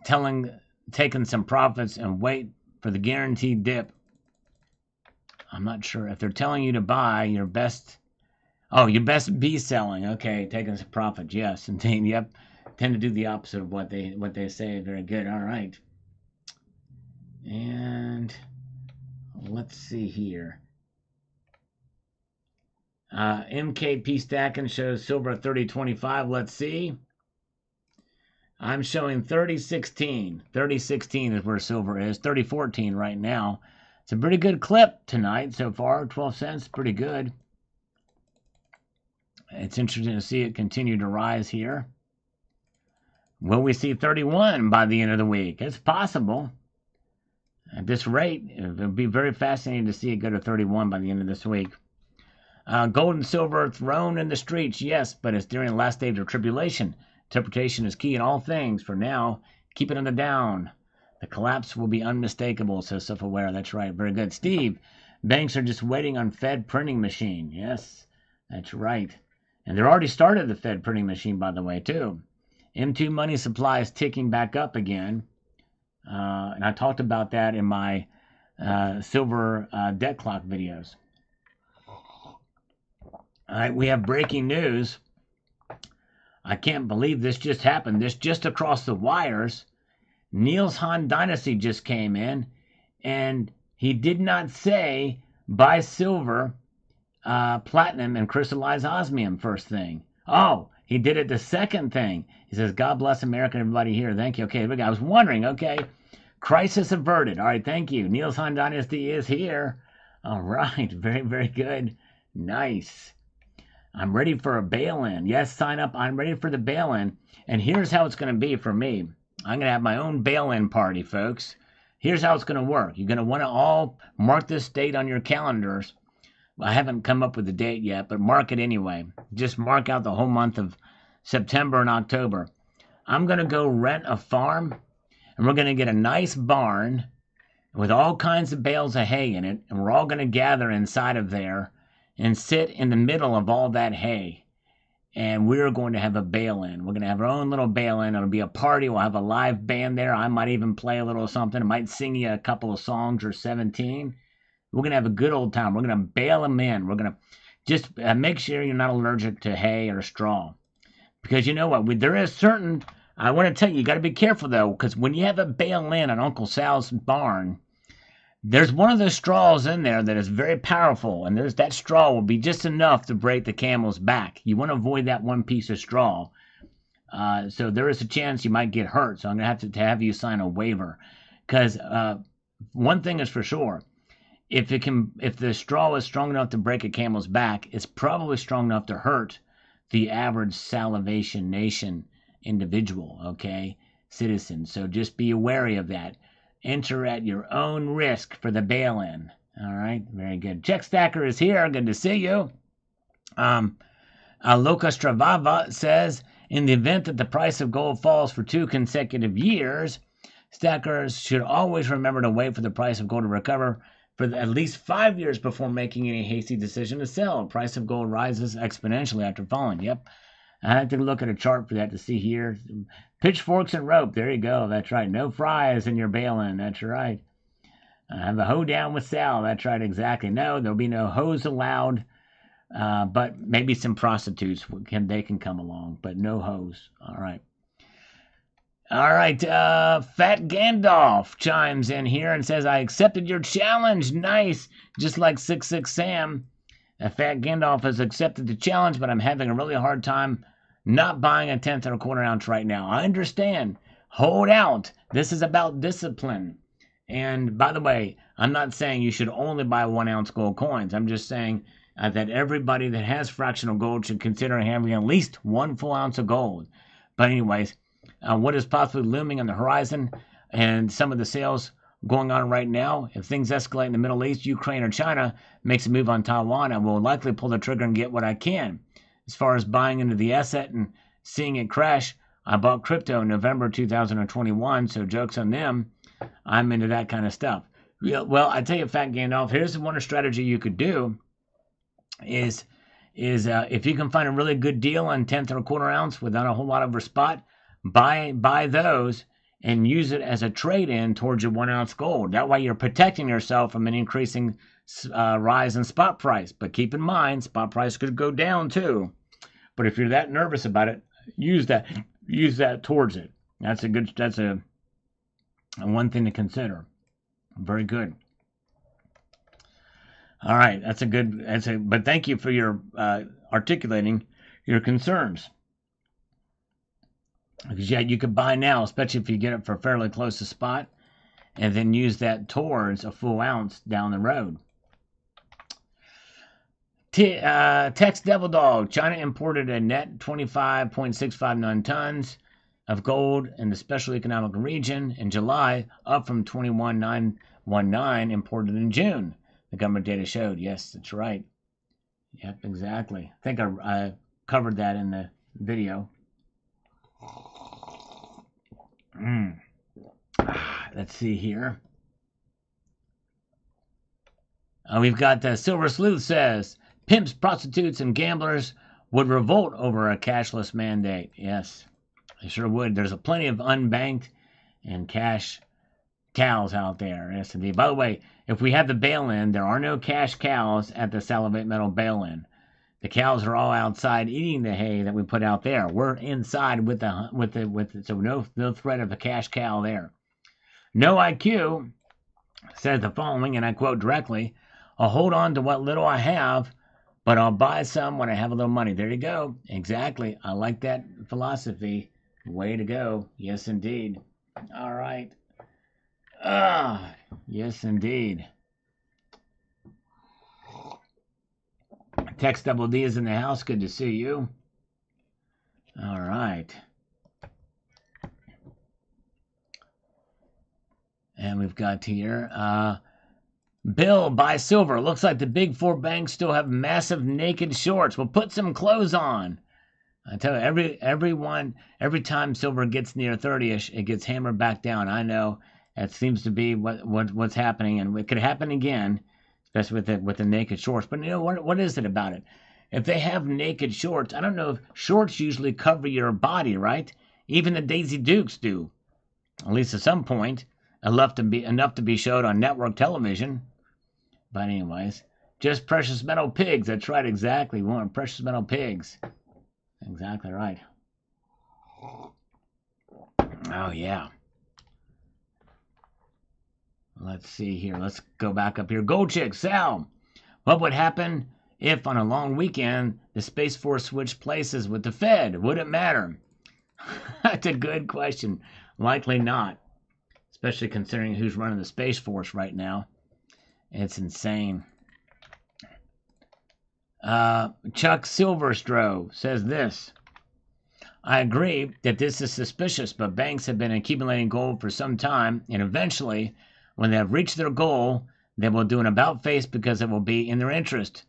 [SPEAKER 1] taking some profits and wait for the guaranteed dip. I'm not sure if they're telling you to buy your best. Oh, your best be selling. Okay, taking some profits. Yes, indeed. Yep. Tend to do the opposite of what they say. Very good. All right. And let's see here. MKP stacking shows silver at 30.25. Let's see. I'm showing 30.16. 30.16 is where silver is. 30.14 right now. It's a pretty good clip tonight so far. 12 cents. Pretty good. It's interesting to see it continue to rise here. Will we see 31 by the end of the week? It's possible. At this rate, it would be very fascinating to see it go to 31 by the end of this week. Gold and silver thrown in the streets, yes, but it's during the last stage of tribulation. Interpretation is key in all things. For now, keep it on the down. The collapse will be unmistakable, says Self-Aware. That's right. Very good. Steve, banks are just waiting on Fed printing machine. Yes, that's right. And they're already started the Fed printing machine, by the way, too. M2 money supply is ticking back up again. And I talked about that in my silver debt clock videos. All right, we have breaking news. I can't believe this just happened. This just across the wires. Niels Han Dynasty just came in, and he did not say buy silver, platinum, and crystallized osmium first thing. Oh, he did it the second thing. He says, God bless America and everybody here. Thank you. Okay, I was wondering, okay. Crisis averted. All right, thank you. Niels Han Dynasty is here. All right, very, very good. Nice. I'm ready for a bail-in. Yes, sign up. I'm ready for the bail-in. And here's how it's going to be for me. I'm going to have my own bail-in party, folks. Here's how it's going to work. You're going to want to all mark this date on your calendars. I haven't come up with a date yet, but mark it anyway. Just mark out the whole month of September and October. I'm going to go rent a farm, and we're going to get a nice barn with all kinds of bales of hay in it, and we're all going to gather inside of there and sit in the middle of all that hay. and we're going to have a bail-in. We're going to have our own little bail-in. It'll be a party. We'll have a live band there. I might even play a little something. I might sing you a couple of songs or 17. We're going to have a good old time. We're going to bail them in. We're going to just make sure you're not allergic to hay or straw. Because you know what? There is certain... I want to tell you got to be careful, though, because when you have a bail-in at Uncle Sal's barn, there's one of those straws in there that is very powerful, and that straw will be just enough to break the camel's back. You want to avoid that one piece of straw. So there is a chance you might get hurt, so I'm going to have you sign a waiver. Because one thing is for sure, if the straw is strong enough to break a camel's back, it's probably strong enough to hurt the average Salivation Nation individual, okay, citizen. So just be wary of that. Enter at your own risk for the bail-in. All right, very good. Check Stacker is here. Good to see you. Loka Stravava says, in the event that the price of gold falls for 2 consecutive years, stackers should always remember to wait for the price of gold to recover for at least 5 years before making any hasty decision to sell. The price of gold rises exponentially after falling. Yep. I had to look at a chart for that to see here. Pitchforks and rope. There you go. That's right. No fries in your bail-in. That's right. Have a hoedown with Sal. That's right. Exactly. No, there'll be no hoes allowed. But maybe some prostitutes they can come along, but no hoes. All right. All right. Fat Gandalf chimes in here and says, I accepted your challenge. Nice. Just like 66 Sam. Fat Gandalf has accepted the challenge, but I'm having a really hard time not buying a 10th and a quarter ounce right now. I understand. Hold out. This is about discipline. And by the way, I'm not saying you should only buy 1 ounce gold coins. I'm just saying that everybody that has fractional gold should consider having at least 1 full ounce of gold. But anyways, what is possibly looming on the horizon and some of the sales going on right now, if things escalate in the Middle East, Ukraine, or China makes a move on Taiwan, I will likely pull the trigger and get what I can. As far as buying into the asset and seeing it crash, I bought crypto in November 2021, so joke's on them. I'm into that kind of stuff. Well, I tell you, Fat Gandalf, here's one strategy you could do is if you can find a really good deal on 10th and a quarter ounce without a whole lot of a spot, buy those and use it as a trade-in towards your 1 ounce gold. That way you're protecting yourself from an increasing rise in spot price. But keep in mind, spot price could go down too. But if you're that nervous about it, use that towards it. That's a one thing to consider. Very good. All right, but thank you for your articulating your concerns. Because yeah, you could buy now, especially if you get it for fairly close to spot, and then use that towards a full ounce down the road. Tex Devil Dog, China imported a net 25.659 tons of gold in the special economic region in July, up from 21,919 imported in June. The government data showed. Yes, that's right. Yep, exactly. I think I covered that in the video. Let's see here. We've got Silver Sleuth says, pimps, prostitutes, and gamblers would revolt over a cashless mandate. Yes, they sure would. There's plenty of unbanked and cash cows out there. Yes, indeed. By the way, if we have the bail-in, there are no cash cows at the Salivate Metal bail-in. The cows are all outside eating the hay that we put out there. We're inside with so no threat of a cash cow there. No IQ says the following, and I quote directly, I'll hold on to what little I have, but I'll buy some when I have a little money. There you go. Exactly. I like that philosophy. Way to go. Yes, indeed. All right. Yes, indeed. Tex Double D is in the house. Good to see you. All right. And we've got here, Bill, buy silver. Looks like the big 4 banks still have massive naked shorts. Well, put some clothes on. I tell you, every time silver gets near 30-ish, it gets hammered back down. I know that seems to be what's happening, and it could happen again, especially with the naked shorts. But you know what is it about it? if they have naked shorts, I don't know if shorts usually cover your body, right? Even the Daisy Dukes do, at least at some point, enough to be showed on network television. But anyways, just precious metal pigs. That's right, exactly. We want precious metal pigs. Exactly right. Oh yeah. Let's see here. Let's go back up here. Gold Chick, Sal. What would happen if on a long weekend the Space Force switched places with the Fed? Would it matter? That's a good question. Likely not. Especially considering who's running the Space Force right now. It's insane. Chuck Silverstro says this. I agree that this is suspicious, but banks have been accumulating gold for some time, and eventually, when they have reached their goal, they will do an about-face because it will be in their interest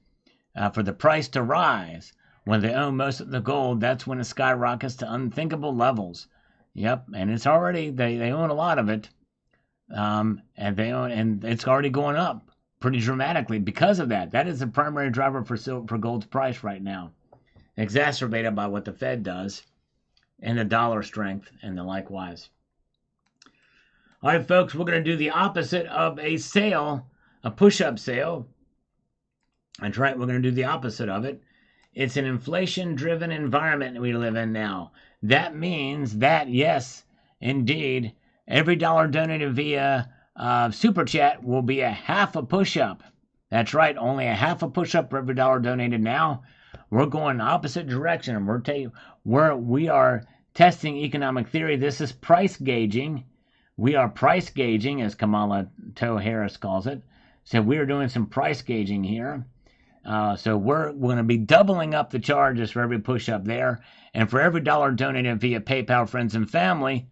[SPEAKER 1] for the price to rise. When they own most of the gold, that's when it skyrockets to unthinkable levels. Yep, and it's already, they own a lot of it, and it's already going up pretty dramatically because of that. That is the primary driver for gold's price right now, exacerbated by what the Fed does and the dollar strength and the likewise. All right, folks, we're going to do the opposite of a sale, a push-up sale. That's right, we're going to do the opposite of it. It's an inflation-driven environment we live in now. That means that, yes, indeed, every dollar donated via Super Chat will be a half a push-up. That's right, only a half a push-up for every dollar donated now. We're going the opposite direction, and we are testing economic theory. This is price gauging. We are price gauging, as Kamala Toe Harris calls it. So we are doing some price gauging here. So we're going to be doubling up the charges for every push-up there. And for every dollar donated via PayPal, friends and family,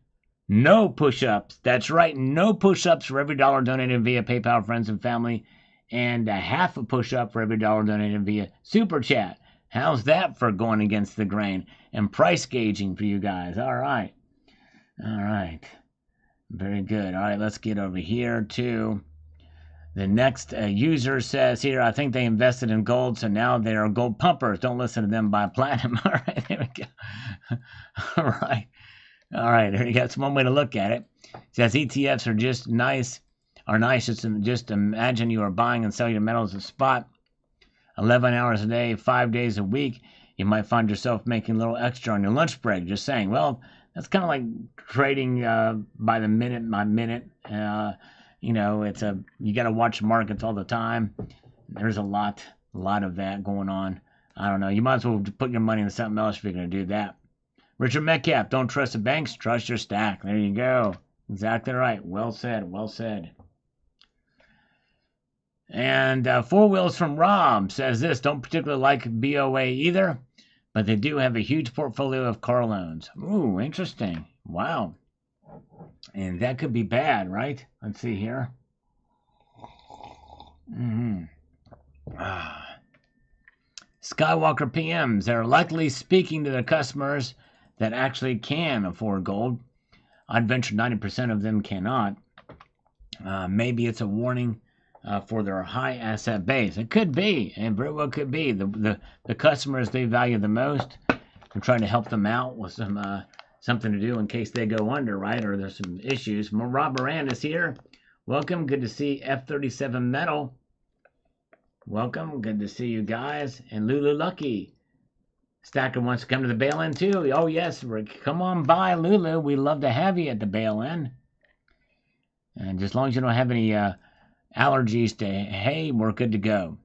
[SPEAKER 1] no push-ups. That's right, no push-ups for every dollar donated via PayPal, friends and family. And a half a push-up for every dollar donated via Super Chat. How's that for going against the grain and price gauging for you guys? All right. All right. Very good. All right, let's get over here to the next user says here, I think they invested in gold, so now they are gold pumpers. Don't listen to them buy platinum. All right, there we go. All right. All right, there you go. That's one way to look at it. It says ETFs are just nice. Just imagine you are buying and selling your metals at spot 11 hours a day, 5 days a week. You might find yourself making a little extra on your lunch break. Just saying, well, that's kind of like trading by the minute by minute. You got to watch markets all the time. There's a lot of that going on. I don't know. You might as well put your money into something else if you're going to do that. Richard Metcalf, don't trust the banks, trust your stack. There you go. Exactly right. Well said. Well said. And Four Wheels from Rob says this, don't particularly like BOA either, but they do have a huge portfolio of car loans. Ooh, interesting. Wow. And that could be bad, right? Let's see here. Skywalker PMs are likely speaking to their customers that actually can afford gold. I'd venture 90% of them cannot. Maybe it's a warning for their high asset base. It could be, and very well could be. The customers they value the most. I'm trying to help them out with some something to do in case they go under, right? Or there's some issues. Rob Moran is here. Welcome. Good to see F37 Metal. Welcome. Good to see you guys. And Lulu Lucky. Stacker wants to come to the bail-in too. Oh, yes, Rick. Come on by, Lulu. We love to have you at the bail-in. And just as long as you don't have any allergies to hay, we're good to go.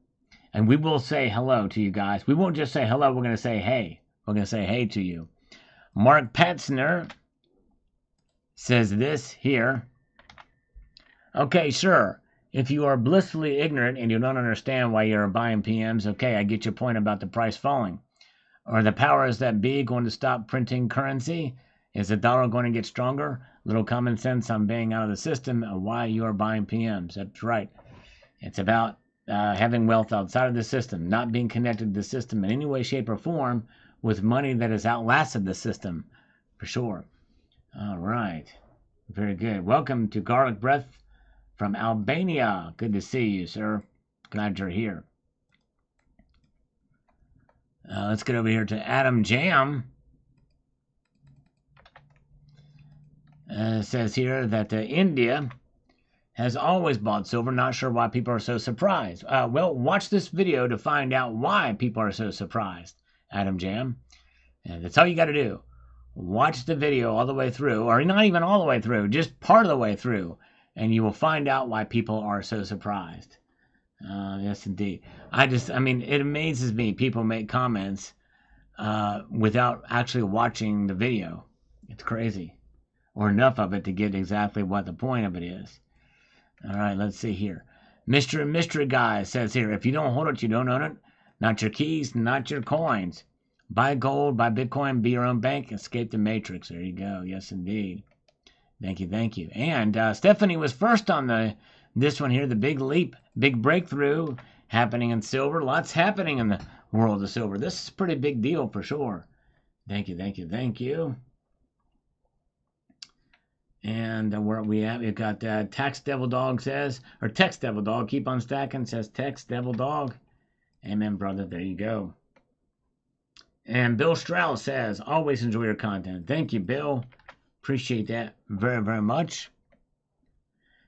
[SPEAKER 1] And we will say hello to you guys. We won't just say hello. We're going to say hey. We're going to say hey to you. Mark Patzner says this here. Okay, sure. If you are blissfully ignorant and you don't understand why you're buying PMs, okay, I get your point about the price falling. Are the powers that be going to stop printing currency? Is the dollar going to get stronger? Little common sense on being out of the system and why you are buying PMs. That's right. It's about having wealth outside of the system, not being connected to the system in any way, shape, or form with money that has outlasted the system, for sure. All right. Very good. Welcome to Garlic Breath from Albania. Good to see you, sir. Glad you're here. Let's get over here to Adam Jam. It says here that India has always bought silver. Not sure why people are so surprised. Well, watch this video to find out why people are so surprised, Adam Jam. And that's all you got to do. Watch the video all the way through, or not even all the way through, just part of the way through, and you will find out why people are so surprised. Yes, indeed. I mean, it amazes me. People make comments without actually watching the video. It's crazy. Or enough of it to get exactly what the point of it is. All right, let's see here. Mr. and Mystery Guy says here, if you don't hold it, you don't own it. Not your keys, not your coins. Buy gold, buy Bitcoin, be your own bank, escape the matrix. There you go. Yes, indeed. Thank you, thank you. And Stephanie was first on this one here, the big leap, big breakthrough happening in silver. Lots happening in the world of silver. This is a pretty big deal for sure. Thank you, thank you, thank you. And where are we at? We've got Tax Devil Dog says, or Text Devil Dog, keep on stacking, says Text Devil Dog. Amen, brother. There you go. And Bill Strauss says, always enjoy your content. Thank you, Bill. Appreciate that very, very much.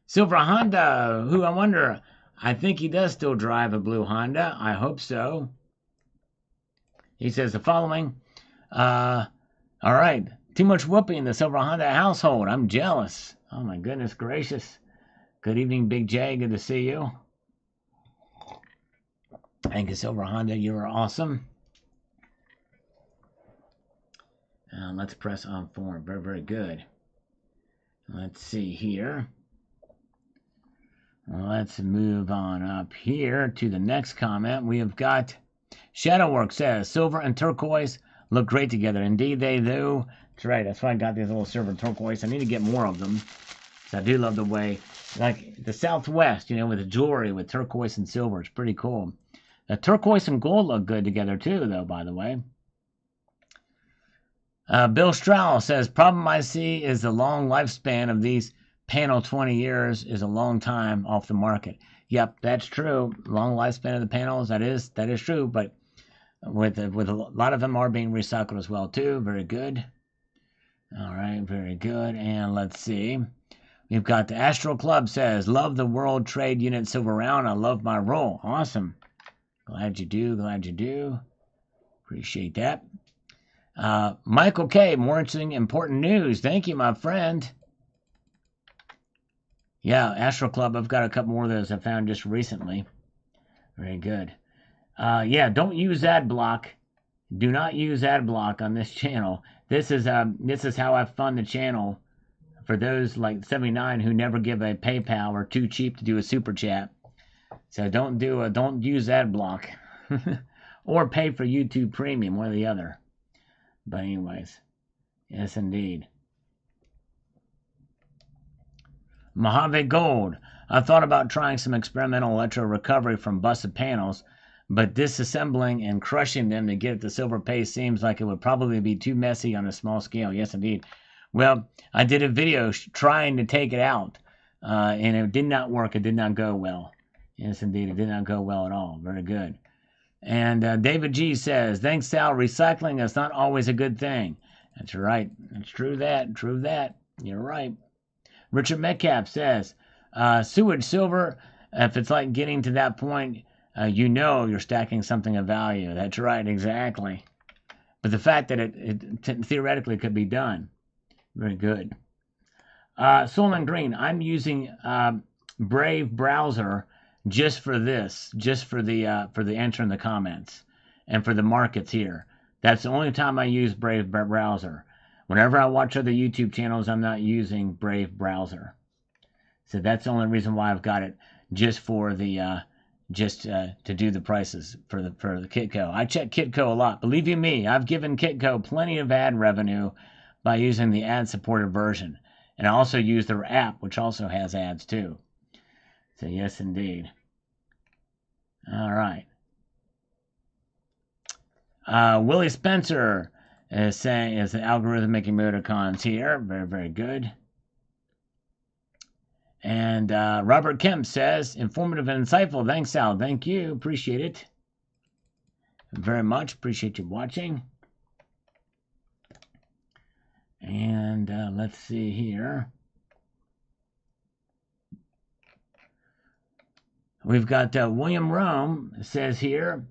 [SPEAKER 1] Silver Honda, who I wonder, I think he does still drive a blue Honda. I hope so. He says the following. All right. Too much whooping in the Silver Honda household. I'm jealous. Oh, my goodness gracious. Good evening, Big J. Good to see you. Thank you, Silver Honda. You are awesome. Let's press on form. Very, very good. Let's see here. Let's move on up here to the next comment. We have got Shadowwork says, silver and turquoise look great together. Indeed, they do. That's right. That's why I got these little silver and turquoise. I need to get more of them. So I do love the way, like the Southwest, you know, with the jewelry with turquoise and silver. It's pretty cool. The turquoise and gold look good together too, though, by the way. Bill Strauss says, problem I see is the long lifespan of these panel. 20 years is a long time off the market. Yep, that's true. Long lifespan of the panels, that is true, but with a lot of them are being recycled as well too. Very good. All right, very good. And let's see. We've got the Astral Club says, love the World Trade Unit Silver Round. I love my role. Awesome. Glad you do. Glad you do. Appreciate that. Michael K, more interesting, important news. Thank you, my friend. Yeah, Astral Club, I've got a couple more of those I found just recently. Very good. Yeah, don't use ad block. Do not use ad block on this channel. This is how I fund the channel for those like 79 who never give a PayPal or too cheap to do a super chat. So don't use ad block or pay for YouTube Premium, one or the other. But anyways, yes indeed. Mojave Gold. I thought about trying some experimental electro recovery from busted panels, but disassembling and crushing them to get at the silver paste seems like it would probably be too messy on a small scale. Yes, indeed. Well, I did a video trying to take it out, and it did not work. It did not go well. Yes, indeed. It did not go well at all. Very good. And David G says, thanks, Sal. Recycling is not always a good thing. That's right. That's true that. True that. You're right. Richard Metcalf says, sewage silver, if it's like getting to that point, you know you're stacking something of value. That's right, exactly. But the fact that it theoretically could be done. Very good. Solomon Green, I'm using Brave browser just for this, just for the answer in the comments and for the markets here. That's the only time I use Brave browser. Whenever I watch other YouTube channels, I'm not using Brave browser. So that's the only reason why I've got it, just for the to do the prices for the Kitco. I check Kitco a lot. Believe you me, I've given Kitco plenty of ad revenue by using the ad-supported version. And I also use their app, which also has ads too. So yes, indeed. All right. Willie Spencer is saying is the algorithmic emoticons here. Very, very good. And Robert Kemp says, informative and insightful. Thanks, Sal. Thank you. Appreciate it. very much. Appreciate you watching. And let's see here. We've got William Rome says here,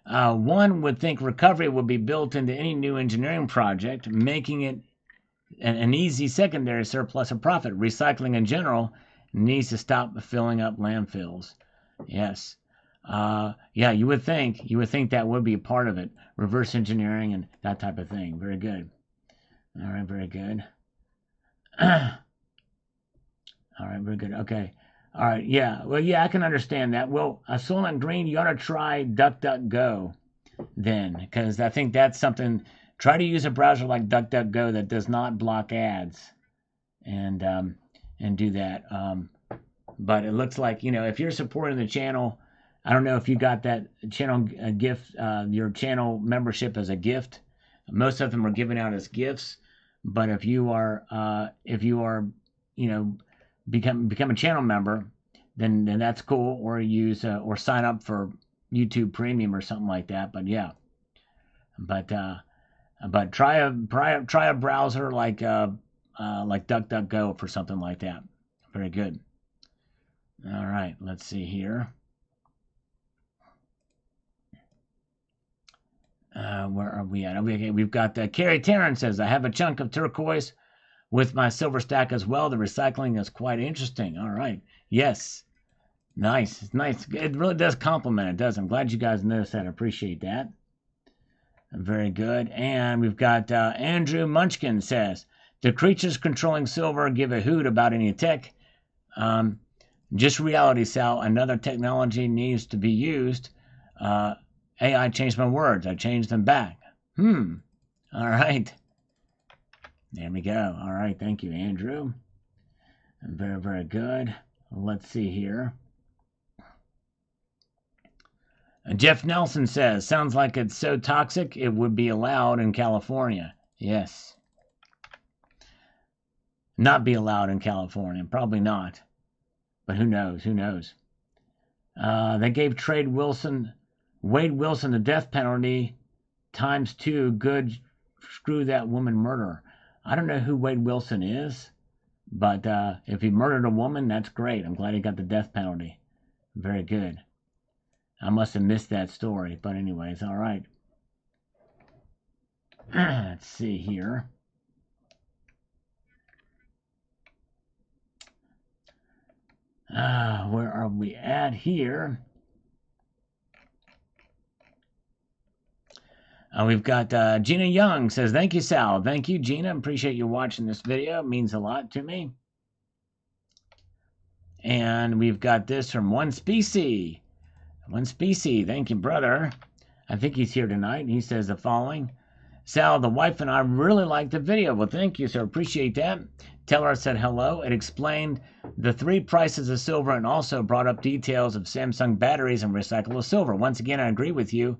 [SPEAKER 1] one would think recovery would be built into any new engineering project, making it an easy secondary surplus of profit. Recycling in general needs to stop filling up landfills. Yes. Yeah, you would think that would be a part of it. Reverse engineering and that type of thing. Very good. All right, very good. All right, very good. Okay. All right, yeah. Well, yeah, I can understand that. Well, Soylent Green, you ought to try DuckDuckGo then, because I think that's something. Try to use a browser like DuckDuckGo that does not block ads, and do that. But it looks like, if you're supporting the channel, I don't know if you got that channel gift, your channel membership as a gift. Most of them are given out as gifts. But if you are, become a channel member, then that's cool. Or use or sign up for YouTube Premium or something like that. But yeah, but try a browser like DuckDuckGo for something like that. Very good. All right, let's see here. Where are we at? Okay, we've got Carrie Tarrant says, I have a chunk of turquoise with my silver stack as well. The recycling is quite interesting. All right. Yes. Nice. It's nice. It really does compliment it, does. I'm glad you guys noticed that. I appreciate that. Very good. And we've got Andrew Munchkin says, the creatures controlling silver give a hoot about any tech. Just reality, Sal. Another technology needs to be used. AI changed my words. I changed them back. All right. There we go. All right. Thank you, Andrew. Very, very good. Let's see here. Jeff Nelson says, sounds like it's so toxic it would be allowed in California. Yes. Not be allowed in California. Probably not. But who knows? Who knows? They gave Wade Wilson the death penalty ×2. Good. Screw that woman murderer. I don't know who Wade Wilson is, but if he murdered a woman, that's great. I'm glad he got the death penalty. Very good. I must have missed that story, but anyways, all right. Let's see here. Where are we at here? We've got Gina Young says, thank you, Sal. Thank you, Gina. Appreciate you watching this video. It means a lot to me. And we've got this from One Species. One Species, thank you, brother. I think he's here tonight. He says the following. Sal, the wife and I really liked the video. Well, thank you, sir. Appreciate that. Tell her I said hello. It explained the 3 prices of silver and also brought up details of Samsung batteries and recyclable silver. Once again, I agree with you.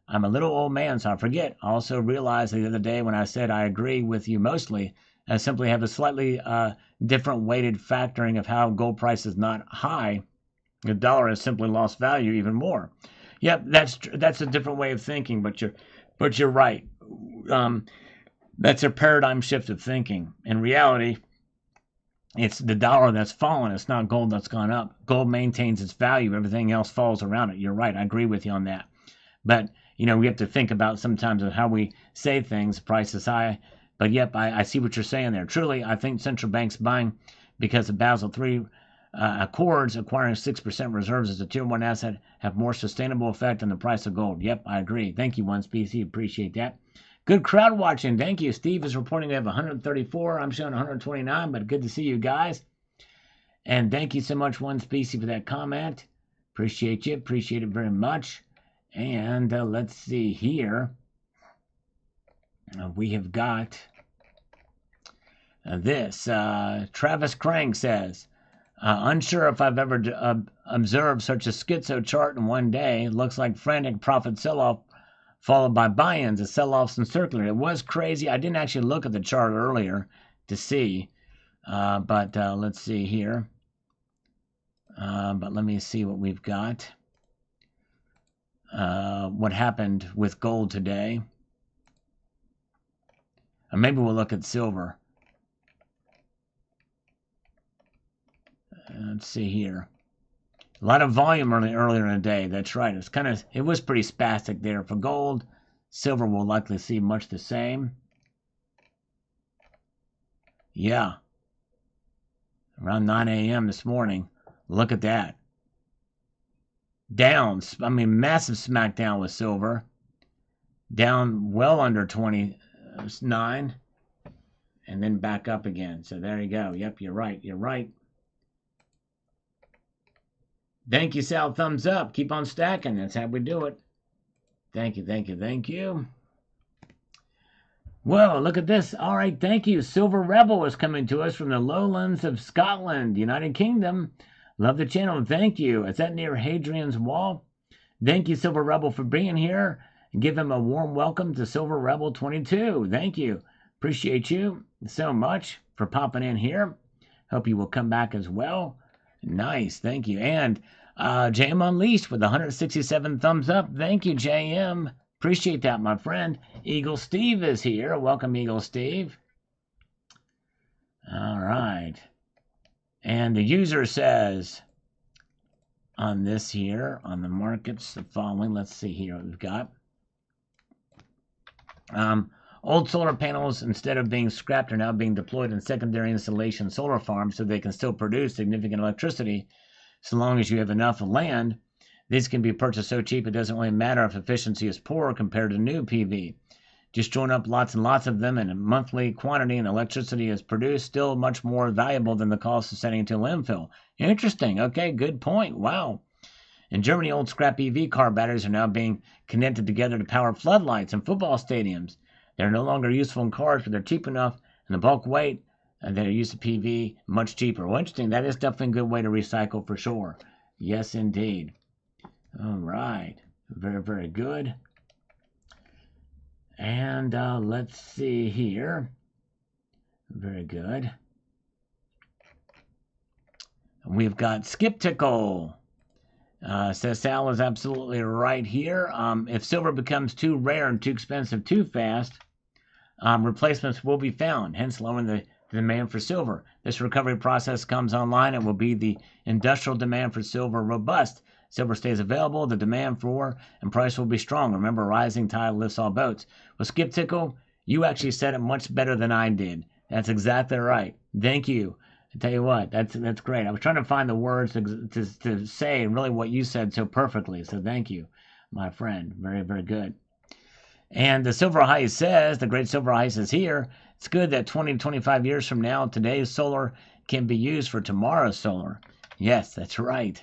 [SPEAKER 1] I'm a little old man, so I forget. I also realized the other day when I said I agree with you mostly, I simply have a slightly different weighted factoring of how gold price is not high. The dollar has simply lost value even more. Yep, that's a different way of thinking, but you're right. That's a paradigm shift of thinking. In reality, it's the dollar that's fallen. It's not gold that's gone up. Gold maintains its value. Everything else falls around it. You're right. I agree with you on that. But we have to think about sometimes of how we say things. Price is high. But yep, I see what you're saying there. Truly, I think central banks buying because of Basel III Accords acquiring 6% reserves as a Tier 1 asset have more sustainable effect on the price of gold. Yep, I agree. Thank you, One Species. Appreciate that. Good crowd watching. Thank you. Steve is reporting they have 134. I'm showing 129, but good to see you guys. And thank you so much, One Species, for that comment. Appreciate you. Appreciate it very much. And let's see here. We have got this. Travis Krang says, unsure if I've ever observed such a schizo chart in one day. Looks like frantic profit sell-off followed by buy-ins, a sell-offs and circular. It was crazy. I didn't actually look at the chart earlier to see, but let's see here. But let me see what we've got. what happened with gold today. Or maybe we'll look at silver. Let's see here. A lot of volume earlier in the day. That's right. It was pretty spastic there for gold. Silver will likely see much the same. Yeah. Around 9 a.m. this morning. Look at that. Down. I mean, massive smackdown with silver. Down well under 29. And then back up again. So there you go. Yep, you're right. You're right. Thank you, Sal. Thumbs up. Keep on stacking. That's how we do it. Thank you, thank you, thank you. Whoa, look at this. All right, thank you. Silver Rebel is coming to us from the lowlands of Scotland, United Kingdom. Love the channel. Thank you. Is that near Hadrian's Wall? Thank you, Silver Rebel, for being here. Give him a warm welcome to Silver Rebel 22. Thank you. Appreciate you so much for popping in here. Hope you will come back as well. Nice. Thank you. And JM Unleashed with 167 thumbs up. Thank you, JM. Appreciate that, my friend. Eagle Steve is here. Welcome, Eagle Steve. All right. And the user says on this here, on the markets, the following. Let's see here what we've got. Old solar panels, instead of being scrapped, are now being deployed in secondary installation solar farms so they can still produce significant electricity so long as you have enough land. These can be purchased so cheap it doesn't really matter if efficiency is poor compared to new PV. Just join up lots and lots of them in a monthly quantity and electricity is produced, still much more valuable than the cost of sending it to landfill. Interesting. Okay, good point. Wow. In Germany, old scrap EV car batteries are now being connected together to power floodlights and football stadiums. They're no longer useful in cars, but they're cheap enough, and the bulk weight and their use of PV much cheaper. Well, interesting. That is definitely a good way to recycle for sure. Yes, indeed. All right. Very, very good. And let's see here. Very good. We've got Skeptical. Says Sal is absolutely right here. If silver becomes too rare and too expensive too fast, replacements will be found, hence lowering the demand for silver. This recovery process comes online and will be the industrial demand for silver robust. Silver stays available, the demand for and price will be strong. Remember, rising tide lifts all boats. Well, Skeptical, you actually said it much better than I did. That's exactly right. Thank you. I tell you what, that's great. I was trying to find the words to say really what you said so perfectly. So thank you, my friend. Very, very good. And the Silver Heist says, the great Silver Heist is here. It's good that 20 to 25 years from now, today's solar can be used for tomorrow's solar. Yes, that's right.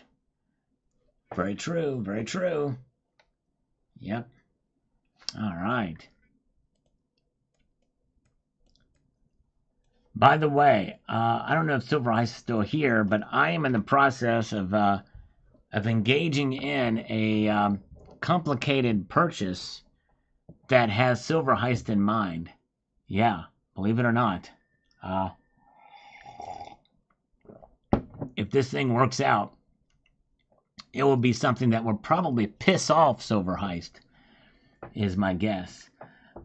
[SPEAKER 1] Very true, very true. Yep. All right. By the way, I don't know if Silver Heist is still here, but I am in the process of engaging in a complicated purchase that has Silver Heist in mind. Yeah, believe it or not. If this thing works out, it will be something that will probably piss off Silver Heist, is my guess.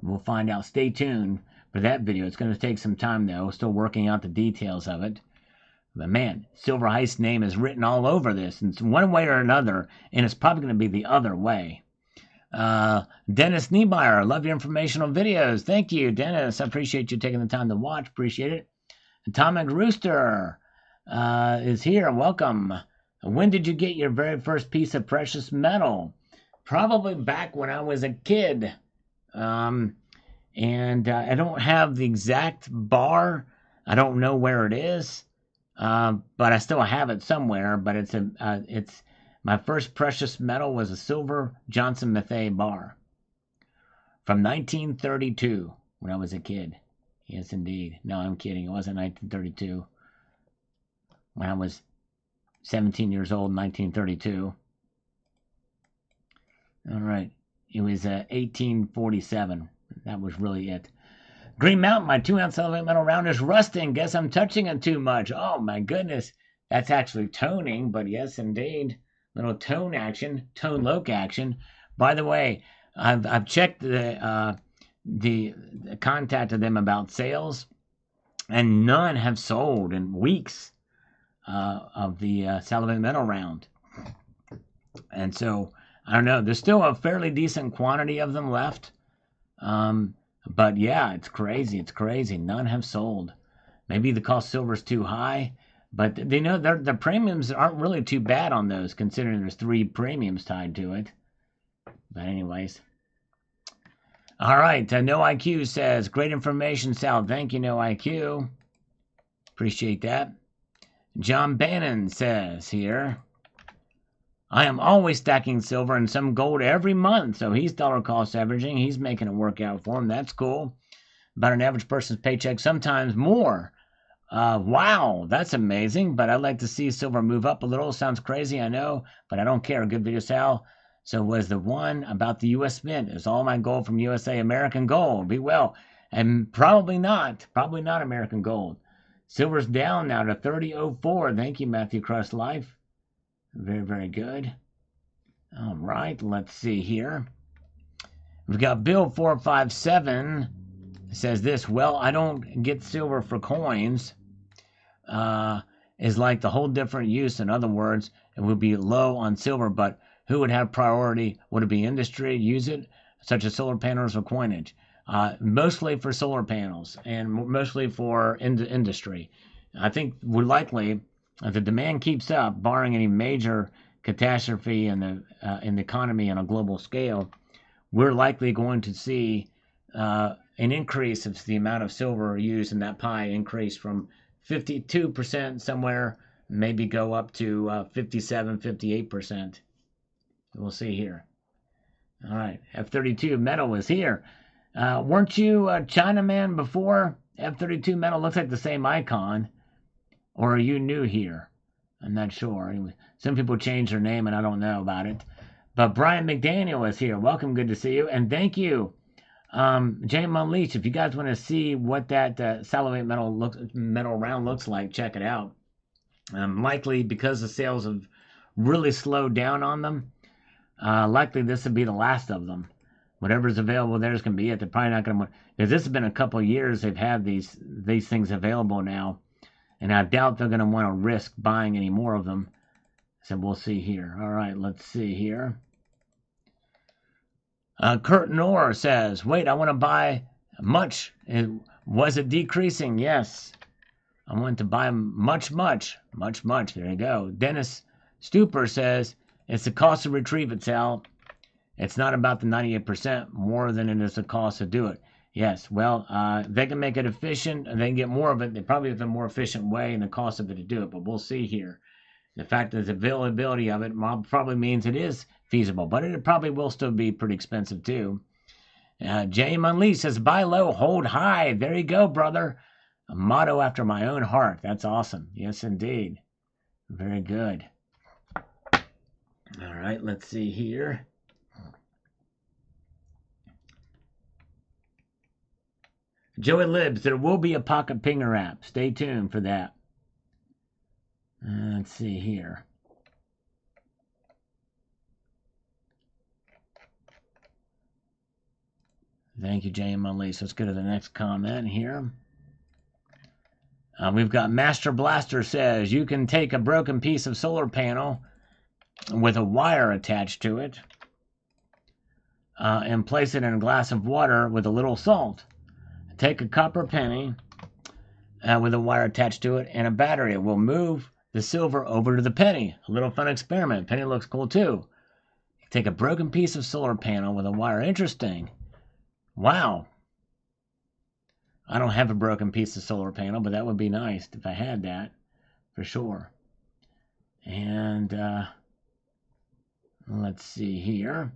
[SPEAKER 1] We'll find out. Stay tuned for that video. It's going to take some time, though. Still working out the details of it. But man, Silver Heist's name is written all over this. It's one way or another, and it's probably going to be the other way. Dennis Niemeyer, love your informational videos. Thank you, Dennis. I appreciate you taking the time to watch. Appreciate it. Atomic Rooster is here. Welcome. When did you get your very first piece of precious metal? Probably back when I was a kid. And I don't have the exact bar. I don't know where it is. But I still have it somewhere. But it's my first precious metal was a silver Johnson Mathey bar from 1932 when I was a kid. Yes, indeed. No, I'm kidding. It wasn't 1932. When I was 17 years old in 1932. All right. It was 1847. That was really it. Green Mountain, my 2-ounce elevated metal round is rusting. Guess I'm touching it too much. Oh, my goodness. That's actually toning, but yes, indeed. Little tone action, tone loc action. By the way, I've checked the contacted them about sales, and none have sold in weeks of the salivate metal round. And so I don't know. There's still a fairly decent quantity of them left. But yeah, it's crazy. It's crazy. None have sold. Maybe the cost of silver is too high, but they know the premiums aren't really too bad on those, considering there's 3 premiums tied to it. But anyways. All right. No IQ says, great information, Sal. Thank you, No IQ. Appreciate that. John Bannon says here, I am always stacking silver and some gold every month. So he's dollar cost averaging. He's making it work out for him. That's cool. About an average person's paycheck, sometimes more. Wow, that's amazing. But I'd like to see silver move up a little. Sounds crazy, I know, but I don't care. Good video, Sal. So was the one about the U.S. Mint. Is all my gold from USA American Gold. Be well. And probably not. Probably not American Gold. Silver's down now to 30.04. Thank you, Matthew Crust Life. Very, very good. All right, let's see here. We've got Bill 457 says this. Well, I don't get silver for coins. Is like the whole different use. In other words, it would be low on silver, but who would have priority? Would it be industry use it, such as solar panels or coinage? Mostly for solar panels and mostly for industry. I think we're likely, if the demand keeps up, barring any major catastrophe in the economy on a global scale, we're likely going to see an increase of the amount of silver used in that pie increase from 52% somewhere, maybe go up to 57, 58%. We'll see here. All right, F32 metal is here. Weren't you a Chinaman before? F32 metal looks like the same icon. Or are you new here? I'm not sure. Anyway, some people change their name and I don't know about it. But Brian McDaniel is here. Welcome. Good to see you. And thank you. James Unleashed, if you guys want to see what that salivate metal round looks like, check it out. Likely because the sales have really slowed down on them, likely this would be the last of them. Whatever's available there's going to be it. They're probably not going to, because this has been a couple of years they've had these things available now, and I doubt they're going to want to risk buying any more of them. So we'll see here. All right, let's see here. Kurt Knorr says, wait, I want to buy much. Was it decreasing? Yes. I want to buy much. There you go. Dennis Stuper says, it's the cost to retrieve it, Sal. It's not about the 98% more than it is the cost to do it. Yes, well, they can make it efficient and they can get more of it. They probably have a more efficient way and the cost of it to do it, but we'll see here. The fact that the availability of it probably means it is feasible, but it probably will still be pretty expensive too. James Unleashed says, buy low, hold high. There you go, brother. A motto after my own heart. That's awesome. Yes, indeed. Very good. All right, let's see here. Joey Libs, there will be a Pocket Pinger app. Stay tuned for that. Let's see here. Thank you, James Unleashed. Let's go to the next comment here. We've got Master Blaster says, you can take a broken piece of solar panel with a wire attached to it and place it in a glass of water with a little salt. Take a copper penny with a wire attached to it and a battery. It will move the silver over to the penny. A little fun experiment. Penny looks cool too. Take a broken piece of solar panel with a wire. Interesting. Wow. I don't have a broken piece of solar panel, but that would be nice if I had that, for sure. And let's see here.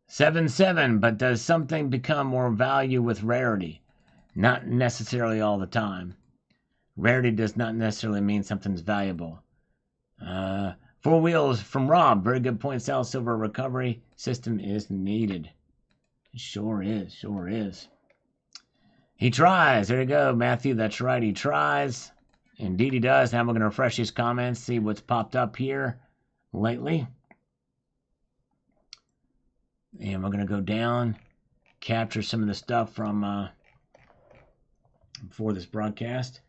[SPEAKER 1] 7-7, but does something become more value with rarity? Not necessarily all the time. Rarity does not necessarily mean something's valuable. 4 Wheels from Rob. Very good point. Sal, silver recovery system is needed. It sure is. Sure is. He tries. There you go, Matthew. That's right. He tries. Indeed he does. Now we're going to refresh these comments, see what's popped up here lately. And we're going to go down, capture some of the stuff from before this broadcast.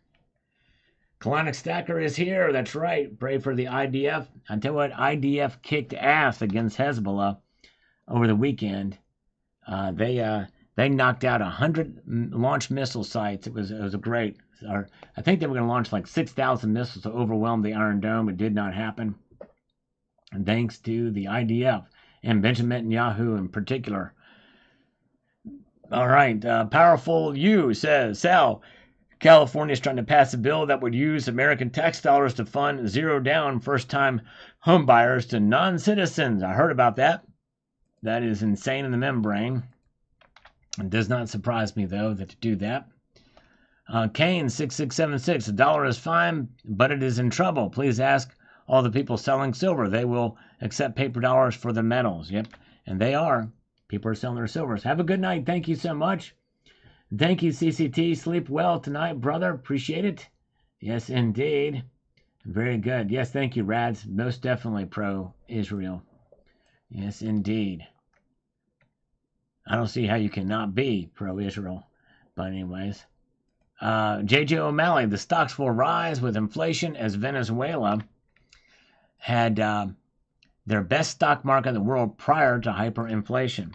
[SPEAKER 1] Kalanic Stacker is here. That's right. Pray for the IDF. I tell you what, IDF kicked ass against Hezbollah over the weekend. They knocked out 100 launch missile sites. It was a great. I think they were going to launch like 6,000 missiles to overwhelm the Iron Dome. It did not happen. And thanks to the IDF and Benjamin Netanyahu in particular. All right. Powerful You says, Sal, California is trying to pass a bill that would use American tax dollars to fund zero-down first-time home buyers to non-citizens. I heard about that. That is insane in the membrane. It does not surprise me, though, that to do that. Kane 6676, the dollar is fine, but it is in trouble. Please ask all the people selling silver. They will accept paper dollars for the metals. Yep, and they are. People are selling their silvers. Have a good night. Thank you so much. Thank you, CCT. Sleep well tonight, brother. Appreciate it. Yes, indeed. Very good. Yes, thank you, Rads. Most definitely pro-Israel. Yes, indeed. I don't see how you cannot be pro-Israel. But anyways. J.J. O'Malley, the stocks will rise with inflation as Venezuela had their best stock market in the world prior to hyperinflation.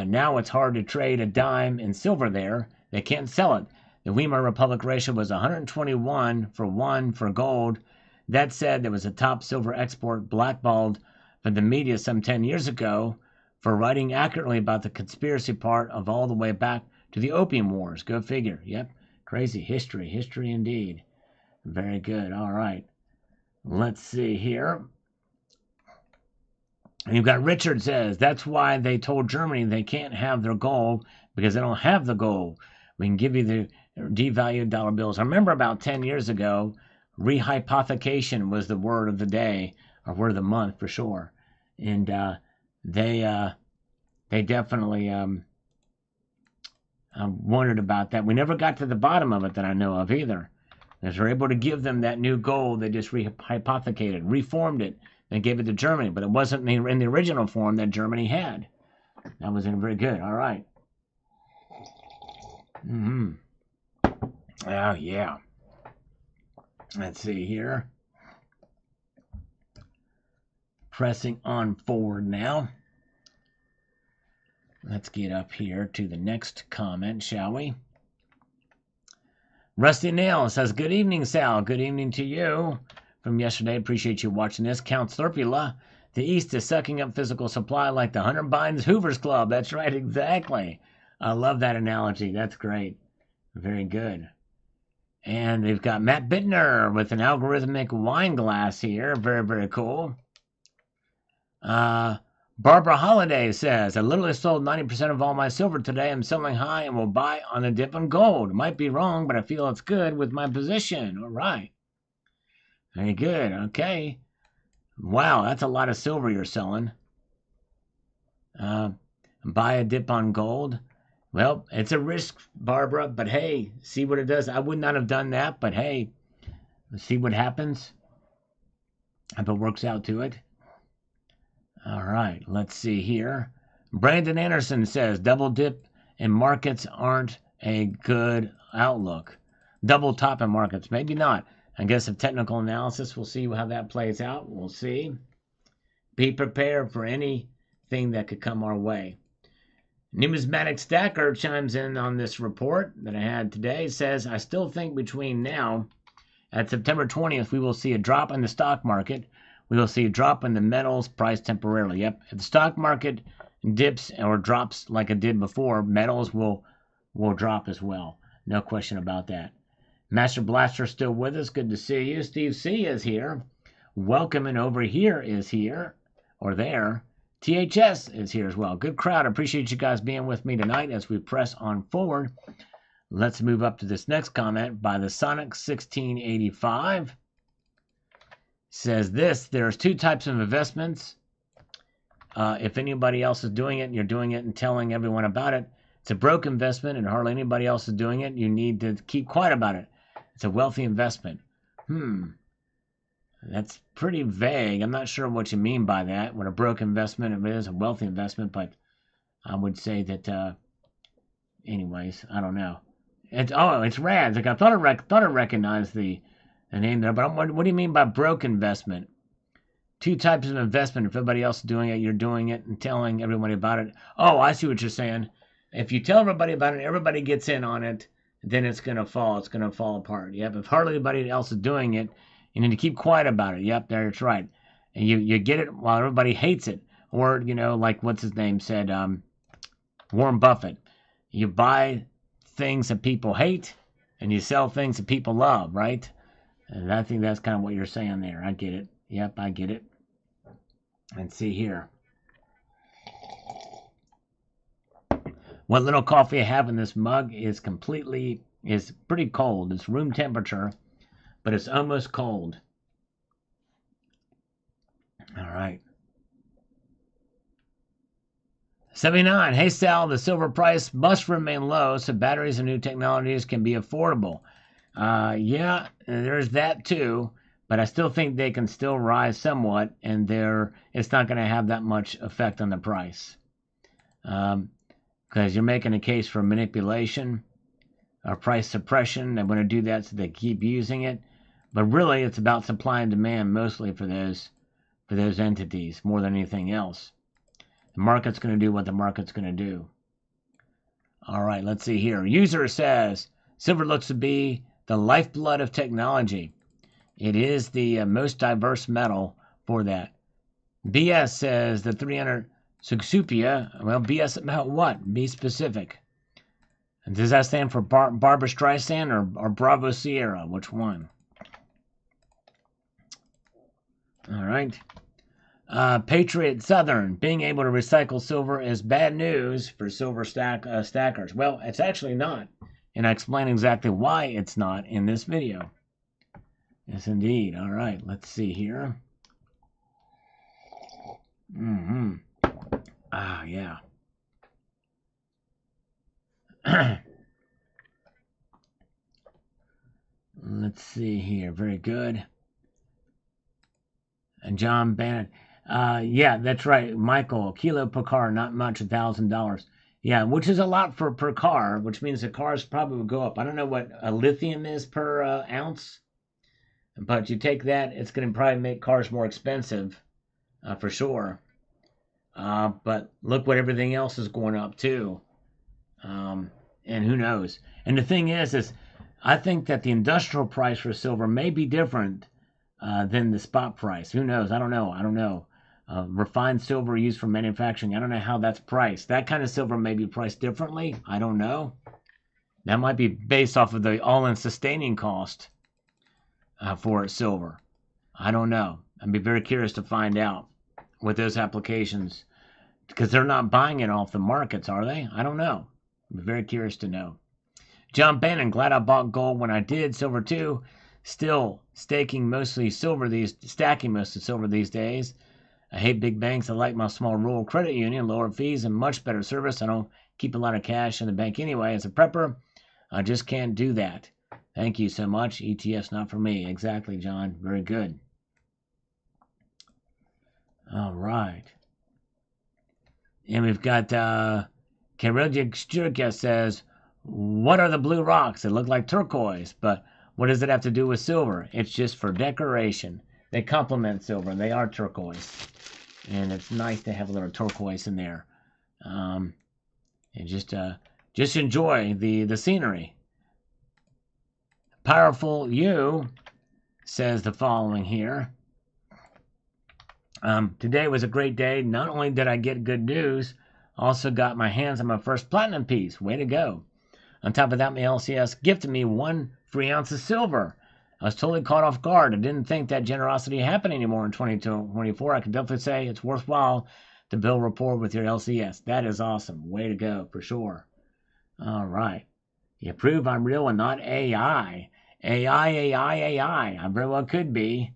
[SPEAKER 1] Now it's hard to trade a dime in silver there. They can't sell it. The Weimar Republic ratio was 121 for 1 for gold. That said, there was a top silver export blackballed from the media some 10 years ago for writing accurately about the conspiracy part of all the way back to the Opium Wars. Go figure. Yep. Crazy history. History indeed. Very good. All right. Let's see here. And you've got Richard says, that's why they told Germany they can't have their gold because they don't have the gold. We can give you the devalued dollar bills. I remember about 10 years ago, rehypothecation was the word of the day, or word of the month for sure. And they definitely wondered about that. We never got to the bottom of it that I know of either. As we're able to give them that new gold, they just rehypothecated, reformed it, and gave it to Germany. But it wasn't in the original form that Germany had. That wasn't very good. All right. Oh, yeah. Let's see here. Pressing on forward now. Let's get up here to the next comment, shall we? Rusty Nail says, good evening, Sal. Good evening to you. From yesterday, appreciate you watching this. Count Slurpula. The East is sucking up physical supply like the Hunter Biden's Hoover's Club. That's right, exactly. I love that analogy. That's great. Very good. And they've got Matt Bittner with an algorithmic wine glass here. Very, very cool. Barbara Holiday says, I literally sold 90% of all my silver today. I'm selling high and will buy on a dip in gold. Might be wrong, but I feel it's good with my position. All right. Very good. Okay. Wow, that's a lot of silver you're selling. Buy a dip on gold. Well, it's a risk, Barbara, but hey, see what it does. I would not have done that, but hey, see what happens. If it works out to it. All right, let's see here. Brandon Anderson says, double dip in markets aren't a good outlook. Double top in markets, maybe not. I guess of technical analysis, we'll see how that plays out. We'll see. Be prepared for anything that could come our way. Numismatic Stacker chimes in on this report that I had today. Says, I still think between now and September 20th, we will see a drop in the stock market. We will see a drop in the metals price temporarily. Yep. If the stock market dips or drops like it did before, metals will drop as well. No question about that. Master Blaster still with us. Good to see you. Steve C is here. Welcome and over here is here. Or there. THS is here as well. Good crowd. I appreciate you guys being with me tonight as we press on forward. Let's move up to this next comment by the Sonic 1685. Says this, there's two types of investments. If anybody else is doing it and you're doing it and telling everyone about it, it's a broke investment and hardly anybody else is doing it. You need to keep quiet about it. It's a wealthy investment. That's pretty vague. I'm not sure what you mean by that. What a broke investment, it is a wealthy investment, but I would say that, anyways, I don't know. It's rad. Like I thought I recognized the name there, but what do you mean by broke investment? Two types of investment. If everybody else is doing it, you're doing it and telling everybody about it. Oh, I see what you're saying. If you tell everybody about it, everybody gets in on it, then it's going to fall. It's going to fall apart. Yep. If hardly anybody else is doing it, you need to keep quiet about it. Yep, that's right. And you get it while everybody hates it. Or, like what's his name said, Warren Buffett. You buy things that people hate, and you sell things that people love, right? And I think that's kind of what you're saying there. I get it. Yep, I get it. And see here. What little coffee I have in this mug is pretty cold. It's room temperature, but it's almost cold. All right. 79. Hey, Sal, the silver price must remain low so batteries and new technologies can be affordable. Yeah, there's that too, but I still think they can still rise somewhat, and it's not going to have that much effect on the price. Because you're making a case for manipulation or price suppression. They want to do that so they keep using it. But really, it's about supply and demand mostly for those entities more than anything else. The market's going to do what the market's going to do. All right, let's see here. User says, silver looks to be the lifeblood of technology. It is the most diverse metal for that. BS says the 300 Sugsupia. Well, BS about what? Be specific. And does that stand for Barbra Streisand or Bravo Sierra? Which one? All right. Patriot Southern, being able to recycle silver is bad news for silver stackers. Well, it's actually not. And I explain exactly why it's not in this video. Yes, indeed. All right, let's see here. Ah, yeah. Let's see here. Very good. And John Bannon. Yeah, that's right. Michael, kilo per car, not much, $1,000. Yeah, which is a lot per car, which means the cars probably will go up. I don't know what a lithium is per ounce, but you take that, it's going to probably make cars more expensive, for sure. But look what everything else is going up too. And who knows? And the thing is I think that the industrial price for silver may be different than the spot price. Who knows? I don't know. Refined silver used for manufacturing. I don't know how that's priced. That kind of silver may be priced differently. I don't know. That might be based off of the all-in sustaining cost for silver. I don't know. I'd be very curious to find out with those applications, because they're not buying it off the markets, are they? I don't know. I'm very curious to know. John Bannon, glad I bought gold when I did. Silver too. Still stacking mostly silver these days. I hate big banks. I like my small rural credit union, lower fees and much better service. I don't keep a lot of cash in the bank anyway. As a prepper, I just can't do that. Thank you so much. ETF's not for me. Exactly, John. Very good. All right. And we've got Karilja Sturka says, what are the blue rocks? They look like turquoise, but what does it have to do with silver? It's just for decoration. They complement silver, and they are turquoise. And it's nice to have a little turquoise in there. And just enjoy the scenery. Powerful You says the following here. Today was a great day. Not only did I get good news, also got my hands on my first platinum piece. Way to go. On top of that, my LCS gifted me 1 free ounce of silver. I was totally caught off guard. I didn't think that generosity happened anymore in 2024. I can definitely say it's worthwhile to build rapport with your LCS. That is awesome. Way to go, for sure. All right. You prove I'm real and not AI. AI. I very well could be.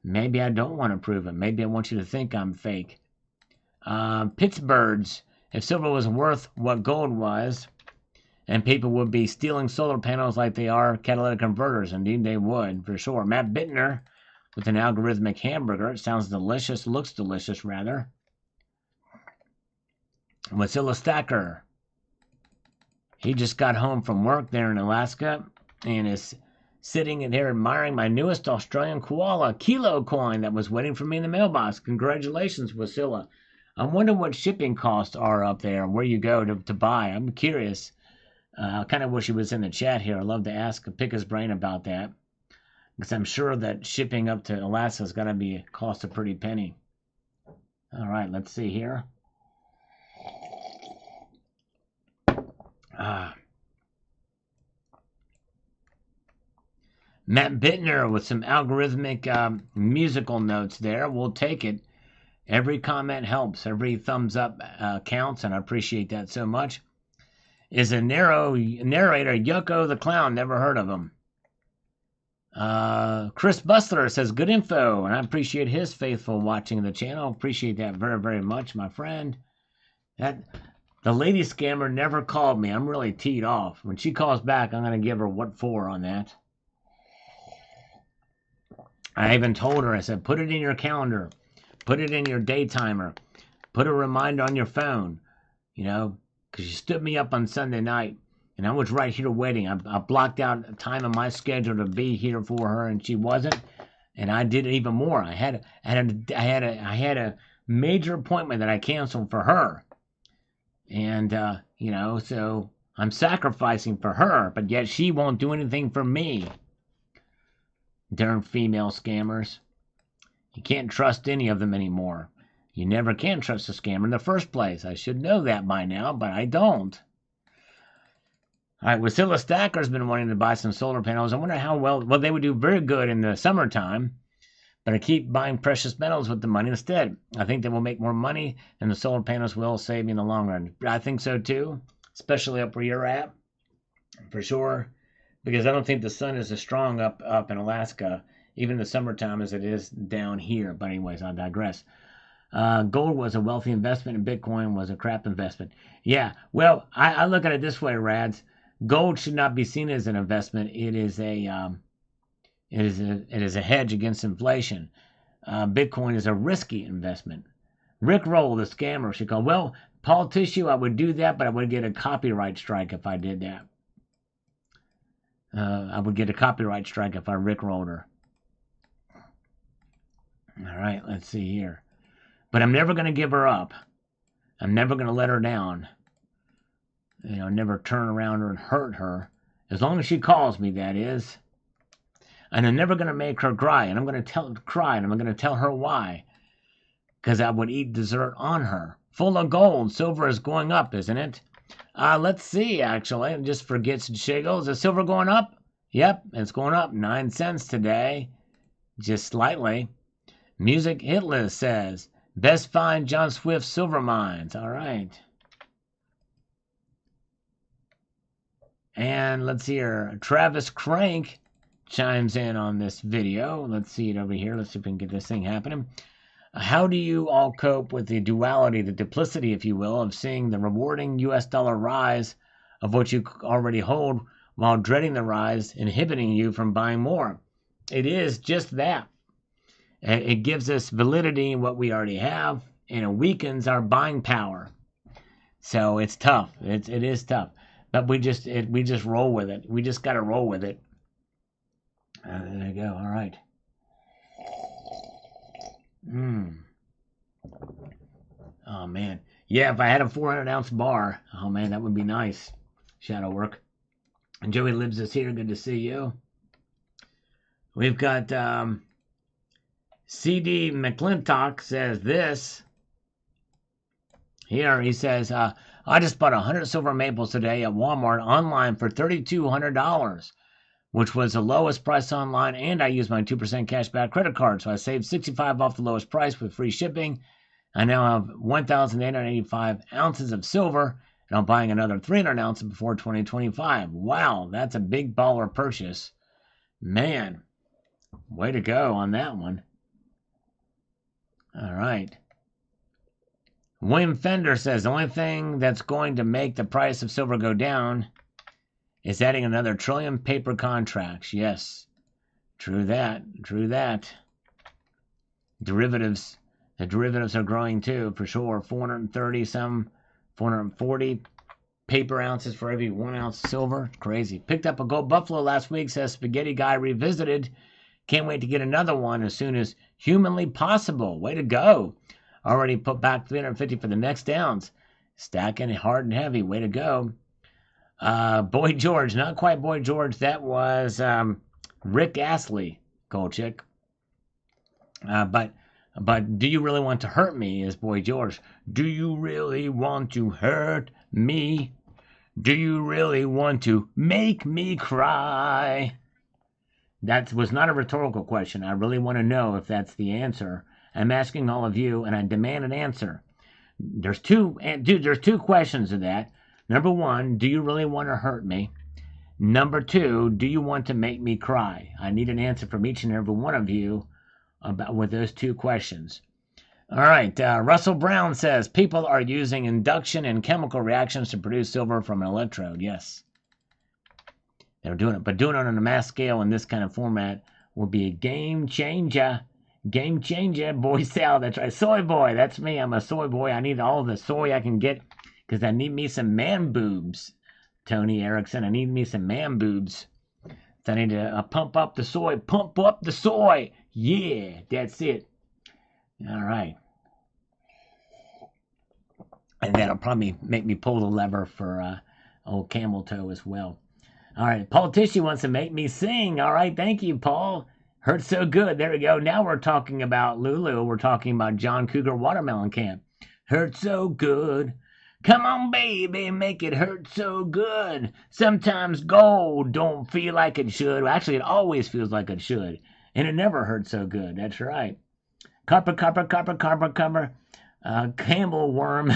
[SPEAKER 1] Maybe I don't want to prove it. Maybe I want you to think I'm fake. Pittsburghs. If silver was worth what gold was, and people would be stealing solar panels like they are catalytic converters. Indeed, they would, for sure. Matt Bittner with an algorithmic hamburger. It sounds delicious, looks delicious, rather. Wasilla Stacker. He just got home from work there in Alaska and is sitting there admiring my newest Australian koala kilo coin that was waiting for me in the mailbox. Congratulations, Wasilla. I wonder what shipping costs are up there, where you go to buy. I'm curious. I kind of wish he was in the chat here. I'd love to pick his brain about that. Because I'm sure that shipping up to Alaska is going to cost a pretty penny. All right, let's see here. Matt Bittner with some algorithmic musical notes there. We'll take it. Every comment helps. Every thumbs up counts, and I appreciate that so much. Is a narrator Yoko the Clown. Never heard of him. Chris Bustler says, good info, and I appreciate his faithful watching the channel. Appreciate that very, very much, my friend. The lady scammer never called me. I'm really teed off. When she calls back, I'm going to give her what for on that. I even told her, I said, put it in your calendar. Put it in your day timer. Put a reminder on your phone. You know, because she stood me up on Sunday night. And I was right here waiting. I blocked out a time in my schedule to be here for her, and she wasn't. And I did even more. I had a major appointment that I canceled for her. And, you know, so I'm sacrificing for her, but yet she won't do anything for me. Darn female scammers. You can't trust any of them anymore. You never can trust a scammer in the first place. I should know that by now, but I don't. All right, Wasilla Stacker's been wanting to buy some solar panels. I wonder how well they would do very good in the summertime. But I keep buying precious metals with the money instead. I think they will make more money than the solar panels will save me in the long run. I think so too, especially up where you're at, for sure. Because I don't think the sun is as strong up in Alaska, even in the summertime, as it is down here. But anyways, I digress. Gold was a wealthy investment and Bitcoin was a crap investment. Yeah, well, I look at it this way, Rads. Gold should not be seen as an investment. It is a hedge against inflation. Bitcoin is a risky investment. Rick Roll, the scammer, should call. Well, Paul Tissue, I would do that, but I would get a copyright strike if I did that. I would get a copyright strike if I rickrolled her. All right, let's see here. But I'm never going to give her up. I'm never going to let her down. You know, never turn around her and hurt her. As long as she calls me, that is. And I'm never going to make her cry. And I'm going to tell her why. Because I would eat dessert on her. Full of gold. Silver is going up, isn't it? Let's see, actually. It just forgets Shiggles. Is silver going up? Yep, it's going up 9 cents today. Just slightly. Music Hitless says, best find John Swift silver mines. All right. And let's see here. Travis Crank chimes in on this video. Let's see it over here. Let's see if we can get this thing happening. How do you all cope with the duality, the duplicity, if you will, of seeing the rewarding US dollar rise of what you already hold while dreading the rise, inhibiting you from buying more? It is just that. It gives us validity in what we already have, and it weakens our buying power. So it's tough. It is tough. But we just roll with it. We just got to roll with it. There you go. All right. Oh, man. Yeah, if I had a 400-ounce bar, oh, man, that would be nice. Shadow work. And Joey Libs is here. Good to see you. We've got CD McClintock says this. Here he says, I just bought 100 silver maples today at Walmart online for $3,200, which was the lowest price online, and I used my 2% cashback credit card, so I saved $65 off the lowest price with free shipping. I now have 1,885 ounces of silver, and I'm buying another 300 ounces before 2025. Wow, that's a big baller purchase. Man, way to go on that one. All right. William Fender says, the only thing that's going to make the price of silver go down It's adding another trillion paper contracts. Yes. True that. True that. Derivatives. The derivatives are growing too, for sure. 440 paper ounces for every 1 ounce of silver. Crazy. Picked up a gold buffalo last week, says Spaghetti Guy Revisited. Can't wait to get another one as soon as humanly possible. Way to go. Already put back 350 for the next ounce. Stacking it hard and heavy. Way to go. Boy George. Not quite Boy George. That was Rick Astley, Gold Chick. But do you really want to hurt me, is Boy George. Do you really want to hurt me? Do you really want to make me cry? That was not a rhetorical question. I really want to know if that's the answer. I'm asking all of you, and I demand an answer. There's two questions to that. Number one, do you really want to hurt me? Number two, do you want to make me cry? I need an answer from each and every one of you with those two questions. All right, Russell Brown says, people are using induction and chemical reactions to produce silver from an electrode. Yes. They're doing it, but doing it on a mass scale in this kind of format will be a game changer. Game changer, boy Sal. That's right. Soy boy. That's me. I'm a soy boy. I need all the soy I can get because I need me some man boobs. Tony Erickson, I need me some man boobs. So I need to pump up the soy. Pump up the soy. Yeah, that's it. All right. And that'll probably make me pull the lever for old camel toe as well. All right, politician wants to make me sing. All right, thank you, Paul. Hurt so good. There we go. Now we're talking about Lulu. We're talking about John Cougar Watermelon Camp. Hurt so good. Come on, baby, make it hurt so good. Sometimes gold don't feel like it should. Well, actually, it always feels like it should. And it never hurts so good. That's right. Carper, Campbell worm,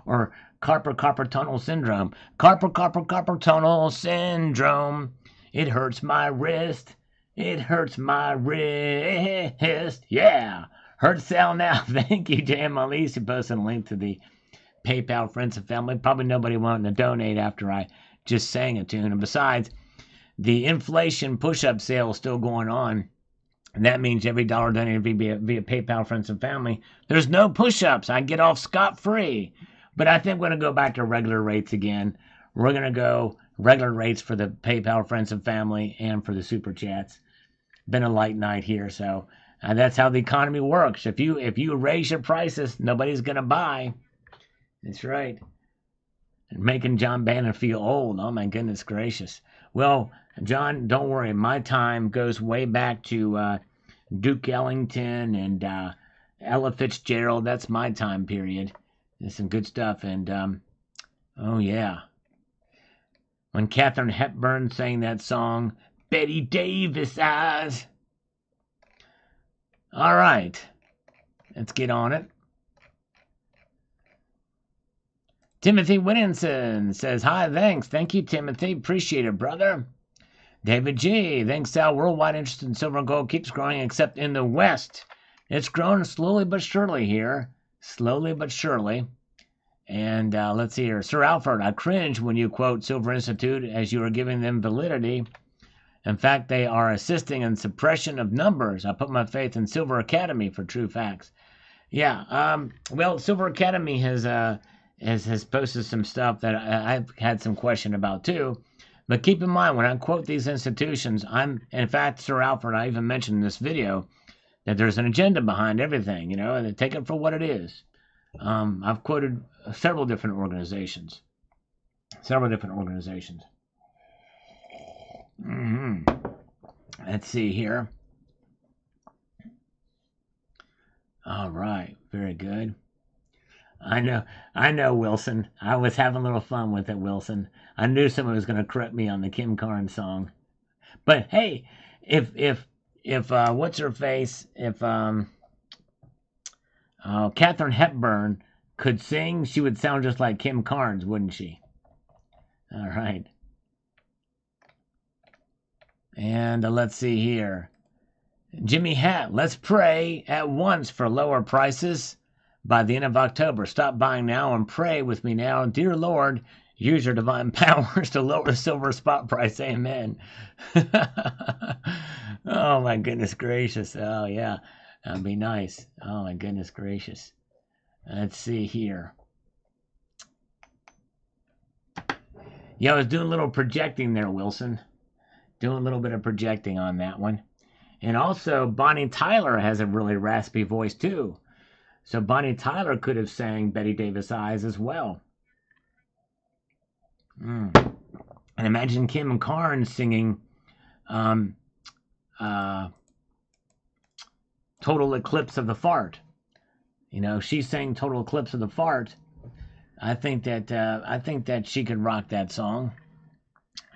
[SPEAKER 1] or carpal tunnel syndrome. Carpal tunnel syndrome. It hurts my wrist. It hurts my wrist. Yeah. Hurt Sal now. Thank you, J.M. Elise, who posted a link to the PayPal Friends and Family. Probably nobody wanting to donate after I just sang a tune. And besides, the inflation push-up sale is still going on. And that means every dollar donated via PayPal Friends and Family, there's no push-ups. I get off scot-free. But I think we're going to go back to regular rates again. We're going to go regular rates for the PayPal Friends and Family and for the Super Chats. Been a light night here, so that's how the economy works. If you raise your prices, nobody's going to buy. That's right. And making John Bannon feel old. Oh, my goodness gracious. Well, John, don't worry. My time goes way back to Duke Ellington and Ella Fitzgerald. That's my time period. There's some good stuff. And, oh, yeah. When Katharine Hepburn sang that song, Betty Davis eyes. All right. Let's get on it. Timothy Williamson says, hi, thanks. Thank you, Timothy. Appreciate it, brother. David G. Thanks, Sal. Worldwide interest in silver and gold keeps growing, except in the West. It's growing slowly but surely here. Slowly but surely. And let's see here. Sir Alfred, I cringe when you quote Silver Institute as you are giving them validity. In fact, they are assisting in suppression of numbers. I put my faith in Silver Academy for true facts. Yeah, well, Silver Academy has posted some stuff that I've had some question about too. But keep in mind, when I quote these institutions, in fact, Sir Alfred, I even mentioned in this video that there's an agenda behind everything, and take it for what it is. I've quoted several different organizations. Let's see here. All right, very good. I know, Wilson. I was having a little fun with it, Wilson. I knew someone was going to correct me on the Kim Carnes song. But hey, if what's her face? If Katharine Hepburn could sing, she would sound just like Kim Carnes, wouldn't she? All right. And let's see here. Jimmy Hatt, let's pray at once for lower prices by the end of October. Stop buying now and pray with me now. Dear Lord, Use your divine powers to lower the silver spot price. Amen. Oh, my goodness gracious. Oh, yeah. That'd be nice. Oh, my goodness gracious. Let's see here. Yeah, I was doing a little projecting there, Wilson. Doing a little bit of projecting on that one. And also, Bonnie Tyler has a really raspy voice, too. So Bonnie Tyler could have sang Betty Davis Eyes as well. And imagine Kim Carnes singing Total Eclipse of the Fart. You know, she sang Total Eclipse of the Fart. I think that she could rock that song.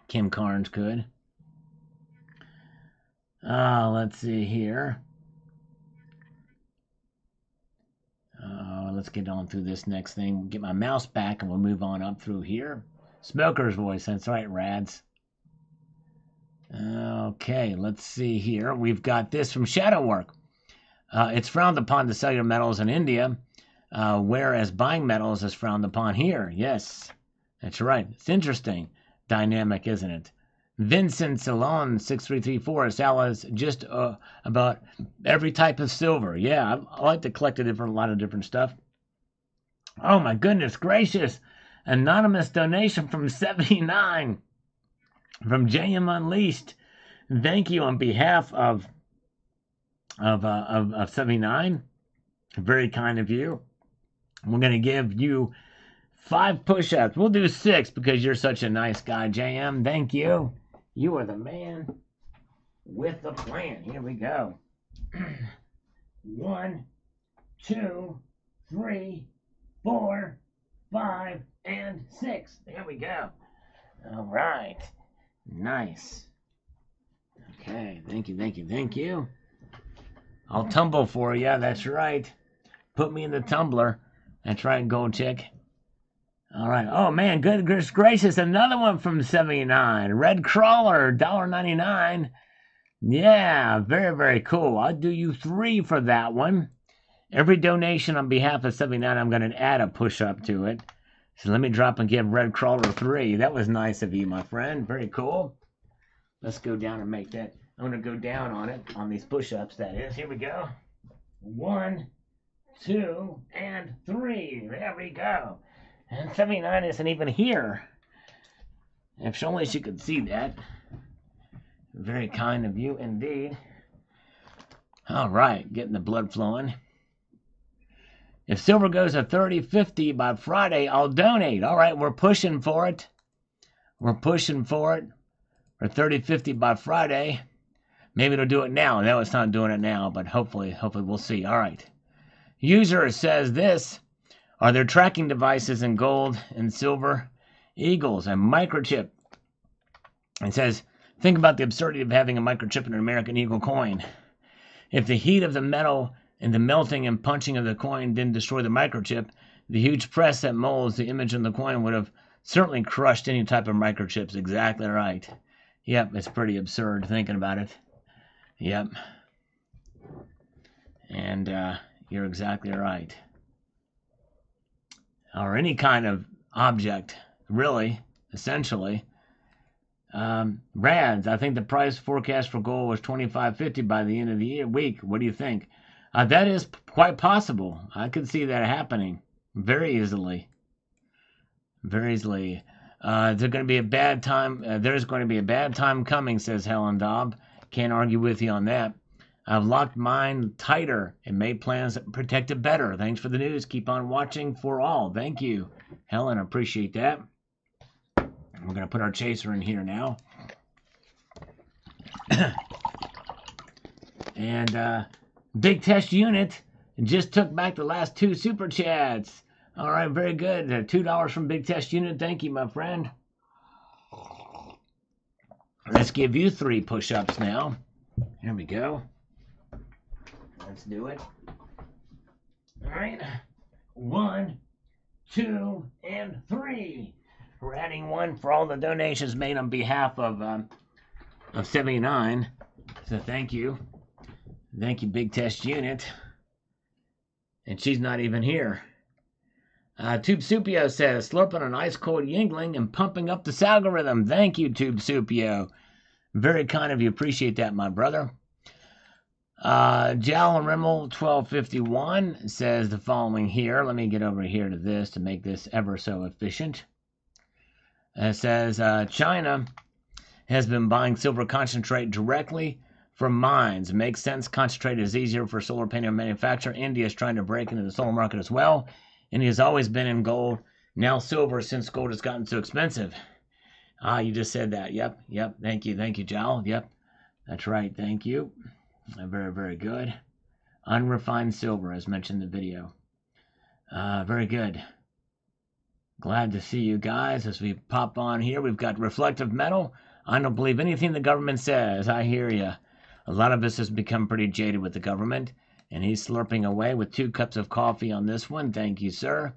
[SPEAKER 1] Kim Carnes could. Let's see here. Let's get on through this next thing. Get my mouse back and we'll move on up through here. Smoker's voice. That's right, Rads. Okay, let's see here. We've got this from Shadow Work. It's frowned upon to sell your metals in India, whereas buying metals is frowned upon here. Yes, that's right. It's interesting. Dynamic, isn't it? Vincent Salon 6334 sells just about every type of silver. Yeah, I like to collect a lot of different stuff. Oh my goodness gracious! Anonymous donation from 79 from JM Unleashed. Thank you on behalf of 79. Very kind of you. We're gonna give you 5 push-ups. We'll do 6 because you're such a nice guy, JM. Thank you. You are the man with the plan. Here we go. 1, 2, 3, 4, 5, and 6. There we go. All right. Nice. Okay. Thank you, thank you, thank you. I'll tumble for you. That's right. Put me in the tumbler. That's right, Gold Chick. All right. Oh, man. Goodness gracious. Another one from 79. Red Crawler, $1.99. Yeah. Very, very cool. I'll do you 3 for that one. Every donation on behalf of 79, I'm going to add a push-up to it. So let me drop and give Red Crawler 3. That was nice of you, my friend. Very cool. Let's go down and make that. I'm going to go down on it, on these push-ups, that is. Here we go. 1, 2, and 3. There we go. And 79 isn't even here. If only she could see that. Very kind of you indeed. All right, getting the blood flowing. If silver goes to 30.50 by Friday, I'll donate. All right, we're pushing for it. We're pushing for it. For 30.50 by Friday. Maybe it'll do it now. No, it's not doing it now, but hopefully we'll see. All right. User says this. Are there tracking devices in gold and silver? Eagles and microchip. It says, think about the absurdity of having a microchip in an American Eagle coin. If the heat of the metal and the melting and punching of the coin didn't destroy the microchip, the huge press that molds the image on the coin would have certainly crushed any type of microchips. Exactly right. Yep, it's pretty absurd thinking about it. Yep. And you're exactly right. Or any kind of object, really, essentially. Rads, I think the price forecast for gold was $25.50 by the end of the week. What do you think? That is quite possible. I could see that happening very easily. Very easily. There's going to be a bad time. There's going to be a bad time coming, says Helen Dobb. Can't argue with you on that. I've locked mine tighter and made plans that protect it better. Thanks for the news. Keep on watching for all. Thank you, Helen. I appreciate that. We're going to put our chaser in here now. And Big Test Unit just took back the last 2 super chats. All right, very good. $2 from Big Test Unit. Thank you, my friend. Let's give you 3 push-ups now. Here we go. Let's do it. All right. 1, 2, and 3. We're adding 1 for all the donations made on behalf of 79. So thank you. Thank you, Big Test Unit. And she's not even here. Tube Supio says, slurping an ice-cold Yingling and pumping up the algorithm. Thank you, Tube Supio. Very kind of you. Appreciate that, my brother. Jal Rimmel 1251 says the following here. Let me get over here to this to make this ever so efficient. It says, China has been buying silver concentrate directly from mines. Makes sense. Concentrate is easier for solar panel manufacture. India is trying to break into the solar market as well. India has always been in gold. Now silver since gold has gotten so expensive. You just said that. Yep. Thank you, Jal. Yep. That's right. Thank you. Very, very good. Unrefined silver, as mentioned in the video. Very good. Glad to see you guys as we pop on here. We've got reflective metal. I don't believe anything the government says. I hear you. A lot of us has become pretty jaded with the government. And he's slurping away with 2 cups of coffee on this one. Thank you, sir.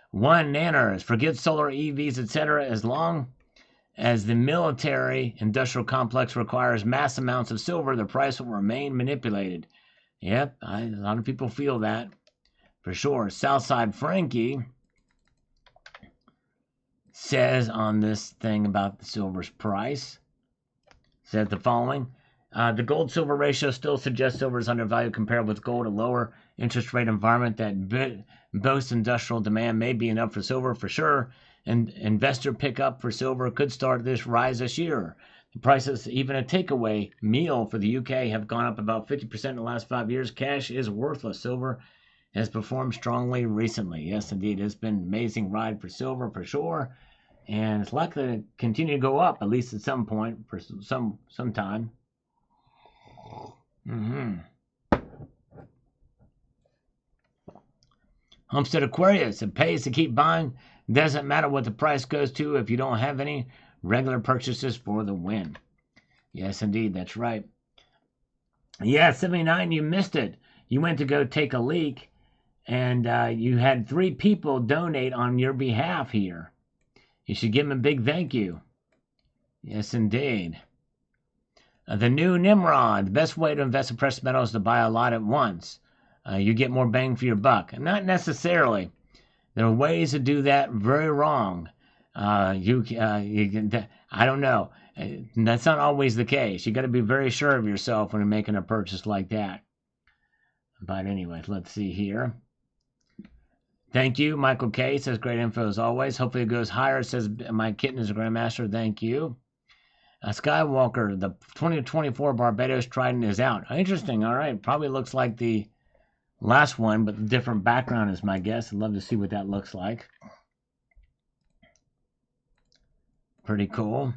[SPEAKER 1] 1 nanners. Forget solar EVs, etc. As long as the military industrial complex requires mass amounts of silver, the price will remain manipulated. Yep, a lot of people feel that. For sure. Southside Frankie says on this thing about the silver's price, said the following. The gold-silver ratio still suggests silver is undervalued compared with gold. A lower interest rate environment that boasts industrial demand may be enough for silver for sure. And investor pickup for silver could start this rise this year. The prices, even a takeaway meal for the UK, have gone up about 50% in the last 5 years. Cash is worthless. Silver has performed strongly recently. Yes, indeed. It's been an amazing ride for silver for sure. And it's likely to continue to go up, at least at some point, for some time. Homestead Aquarius, it pays to keep buying. Doesn't matter what the price goes to if you don't have any regular purchases for the win. Yes, indeed, that's right. Yeah, 79, you missed it. You went to go take a leak, and you had 3 people donate on your behalf here. You should give them a big thank you. Yes, indeed. The new Nimrod. The best way to invest in precious metals is to buy a lot at once. You get more bang for your buck. Not necessarily. There are ways to do that very wrong. You can, I don't know. That's not always the case. You got to be very sure of yourself when you're making a purchase like that. But anyway, let's see here. Thank you. Michael K. says great info as always. Hopefully it goes higher. Says my kitten is a grandmaster. Thank you. Skywalker, the 2024 Barbados Trident is out. Interesting. All right. Probably looks like the last one, but the different background is my guess. I'd love to see what that looks like. Pretty cool.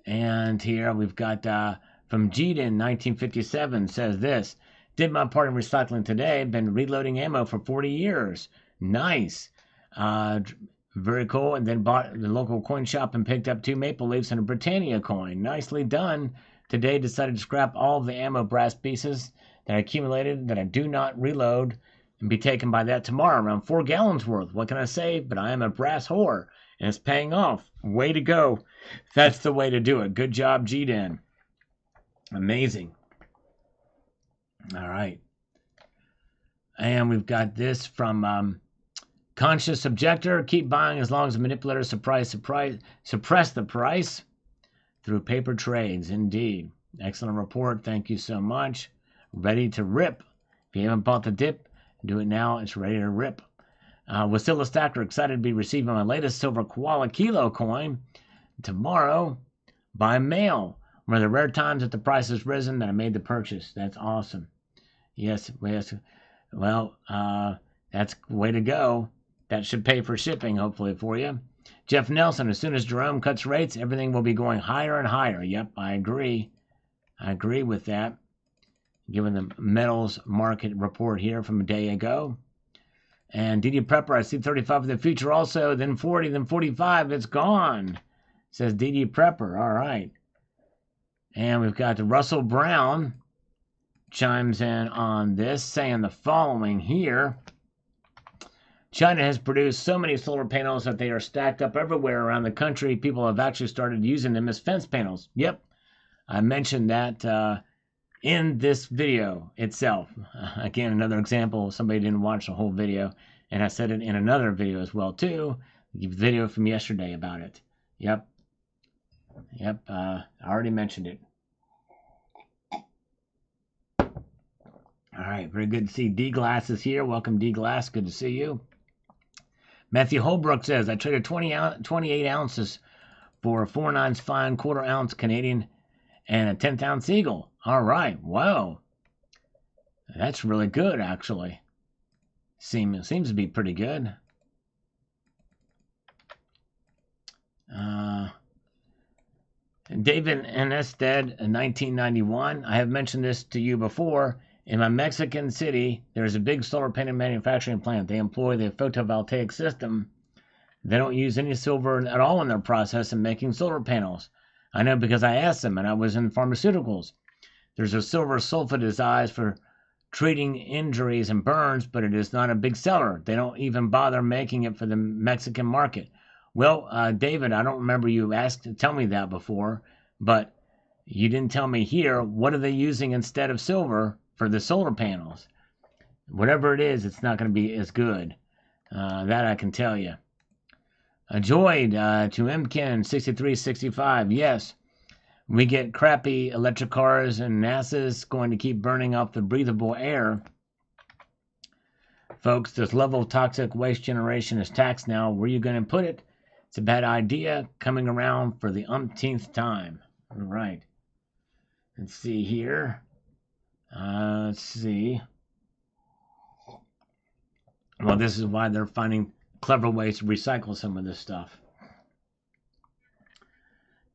[SPEAKER 1] And here we've got from Jeden 1957 says this. Did my part in recycling today. Been reloading ammo for 40 years. Nice. Very cool. And then bought the local coin shop and picked up 2 maple leaves and a Britannia coin. Nicely done. Today decided to scrap all of the ammo brass pieces that I accumulated that I do not reload and be taken by that tomorrow. Around 4 gallons worth. What can I say? But I am a brass whore. And it's paying off. Way to go. That's the way to do it. Good job, G-Den. Amazing. All right. And we've got this from Conscious Objector. Keep buying as long as the manipulators suppress the price through paper trades. Indeed. Excellent report. Thank you so much. Ready to rip. If you haven't bought the dip, do it now. It's ready to rip. Wasilla Stacker, excited to be receiving my latest silver koala kilo coin tomorrow by mail. One of the rare times that the price has risen that I made the purchase. That's awesome. Yes. Well, that's the way to go. That should pay for shipping, hopefully, for you. Jeff Nelson, as soon as Jerome cuts rates, everything will be going higher and higher. Yep, I agree. I agree with that. Given the metals market report here from a day ago. And DD Prepper, I see 35 in the future also, then 40, then 45. It's gone, says DD Prepper. All right. And we've got the Russell Brown chimes in on this, saying the following here. China has produced so many solar panels that they are stacked up everywhere around the country. People have actually started using them as fence panels. Yep. I mentioned that in this video itself. Again, another example, somebody didn't watch the whole video, and I said it in another video as well too, the video from yesterday about it. Yep, I already mentioned it. All right, very good to see D Glass is here. Welcome, D Glass, good to see you. Matthew Holbrook says, I traded 28 ounces for a 4/9 fine, 1/4 ounce Canadian, and a 10th ounce Eagle. All right, wow. That's really good, actually. Seems to be pretty good. David Nested, 1991. I have mentioned this to you before. In my Mexican city, there's a big solar panel manufacturing plant. They employ the photovoltaic system. They don't use any silver at all in their process in making solar panels. I know because I asked them, and I was in pharmaceuticals. There's a silver sulfidized for treating injuries and burns, but it is not a big seller. They don't even bother making it for the Mexican market. Well, David, I don't remember you tell me that before, but you didn't tell me here. What are they using instead of silver for the solar panels? Whatever it is, it's not going to be as good. That I can tell you. Joyed to Mkin 6365. Yes, we get crappy electric cars, and NASA's going to keep burning up the breathable air. Folks, this level of toxic waste generation is taxed now. Where are you going to put it? It's a bad idea, coming around for the umpteenth time. All right. Let's see here. Let's see. Well, this is why they're finding clever ways to recycle some of this stuff.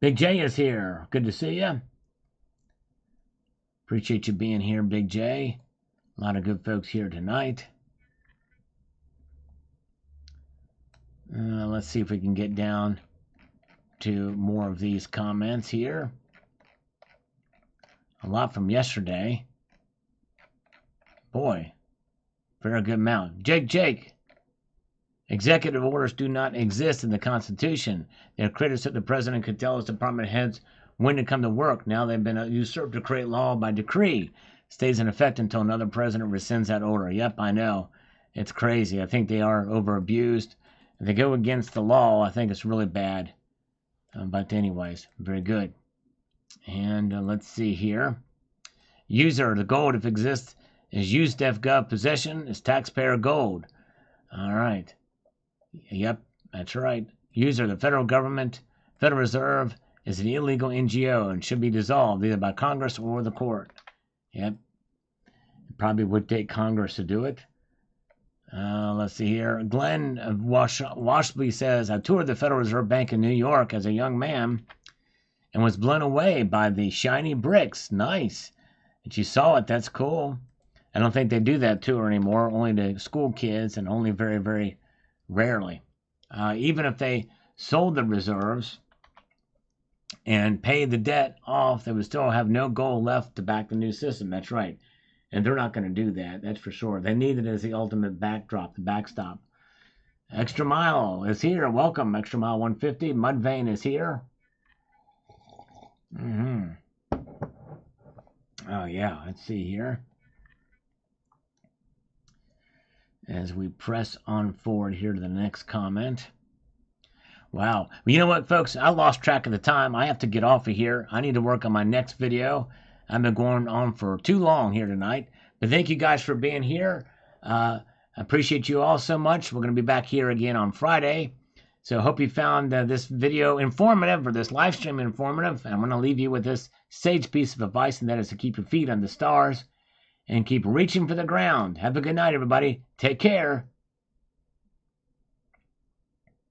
[SPEAKER 1] Big J is here. Good to see you. Appreciate you being here, Big J. A lot of good folks here tonight. Let's see if we can get down to more of these comments here. A lot from yesterday. Boy, very good amount. Jake. Executive orders do not exist in the Constitution. They're critics that the president could tell his department heads when to come to work. Now they've been usurped to create law by decree. Stays in effect until another president rescinds that order. Yep, I know. It's crazy. I think they are over-abused. If they go against the law, I think it's really bad. But anyways, very good. And let's see here. User, the gold, if it exists, is USDEFGov possession, is taxpayer gold. All right. Yep, that's right. User, the federal government, Federal Reserve, is an illegal NGO and should be dissolved either by Congress or the court. Yep. It probably would take Congress to do it. Let's see here. Glenn Washley says, I toured the Federal Reserve Bank in New York as a young man and was blown away by the shiny bricks. Nice. And you saw it. That's cool. I don't think they do that tour anymore, only to school kids and only very, very rarely. Even if they sold the reserves and paid the debt off, they would still have no gold left to back the new system. That's right. And they're not going to do that, that's for sure. They need it as the ultimate backdrop, the backstop. Extra Mile is here. Welcome, Extra Mile 150. Mudvayne is here. Oh, yeah, let's see here. As we press on forward here to the next comment. Wow. Well, you know what, folks? I lost track of the time. I have to get off of here. I need to work on my next video. I've been going on for too long here tonight. But thank you guys for being here. I appreciate you all so much. We're going to be back here again on Friday. So I hope you found this video informative, or this live stream informative. And I'm going to leave you with this sage piece of advice, and that is to keep your feet on the stars and keep reaching for the ground. Have a good night, everybody. Take care.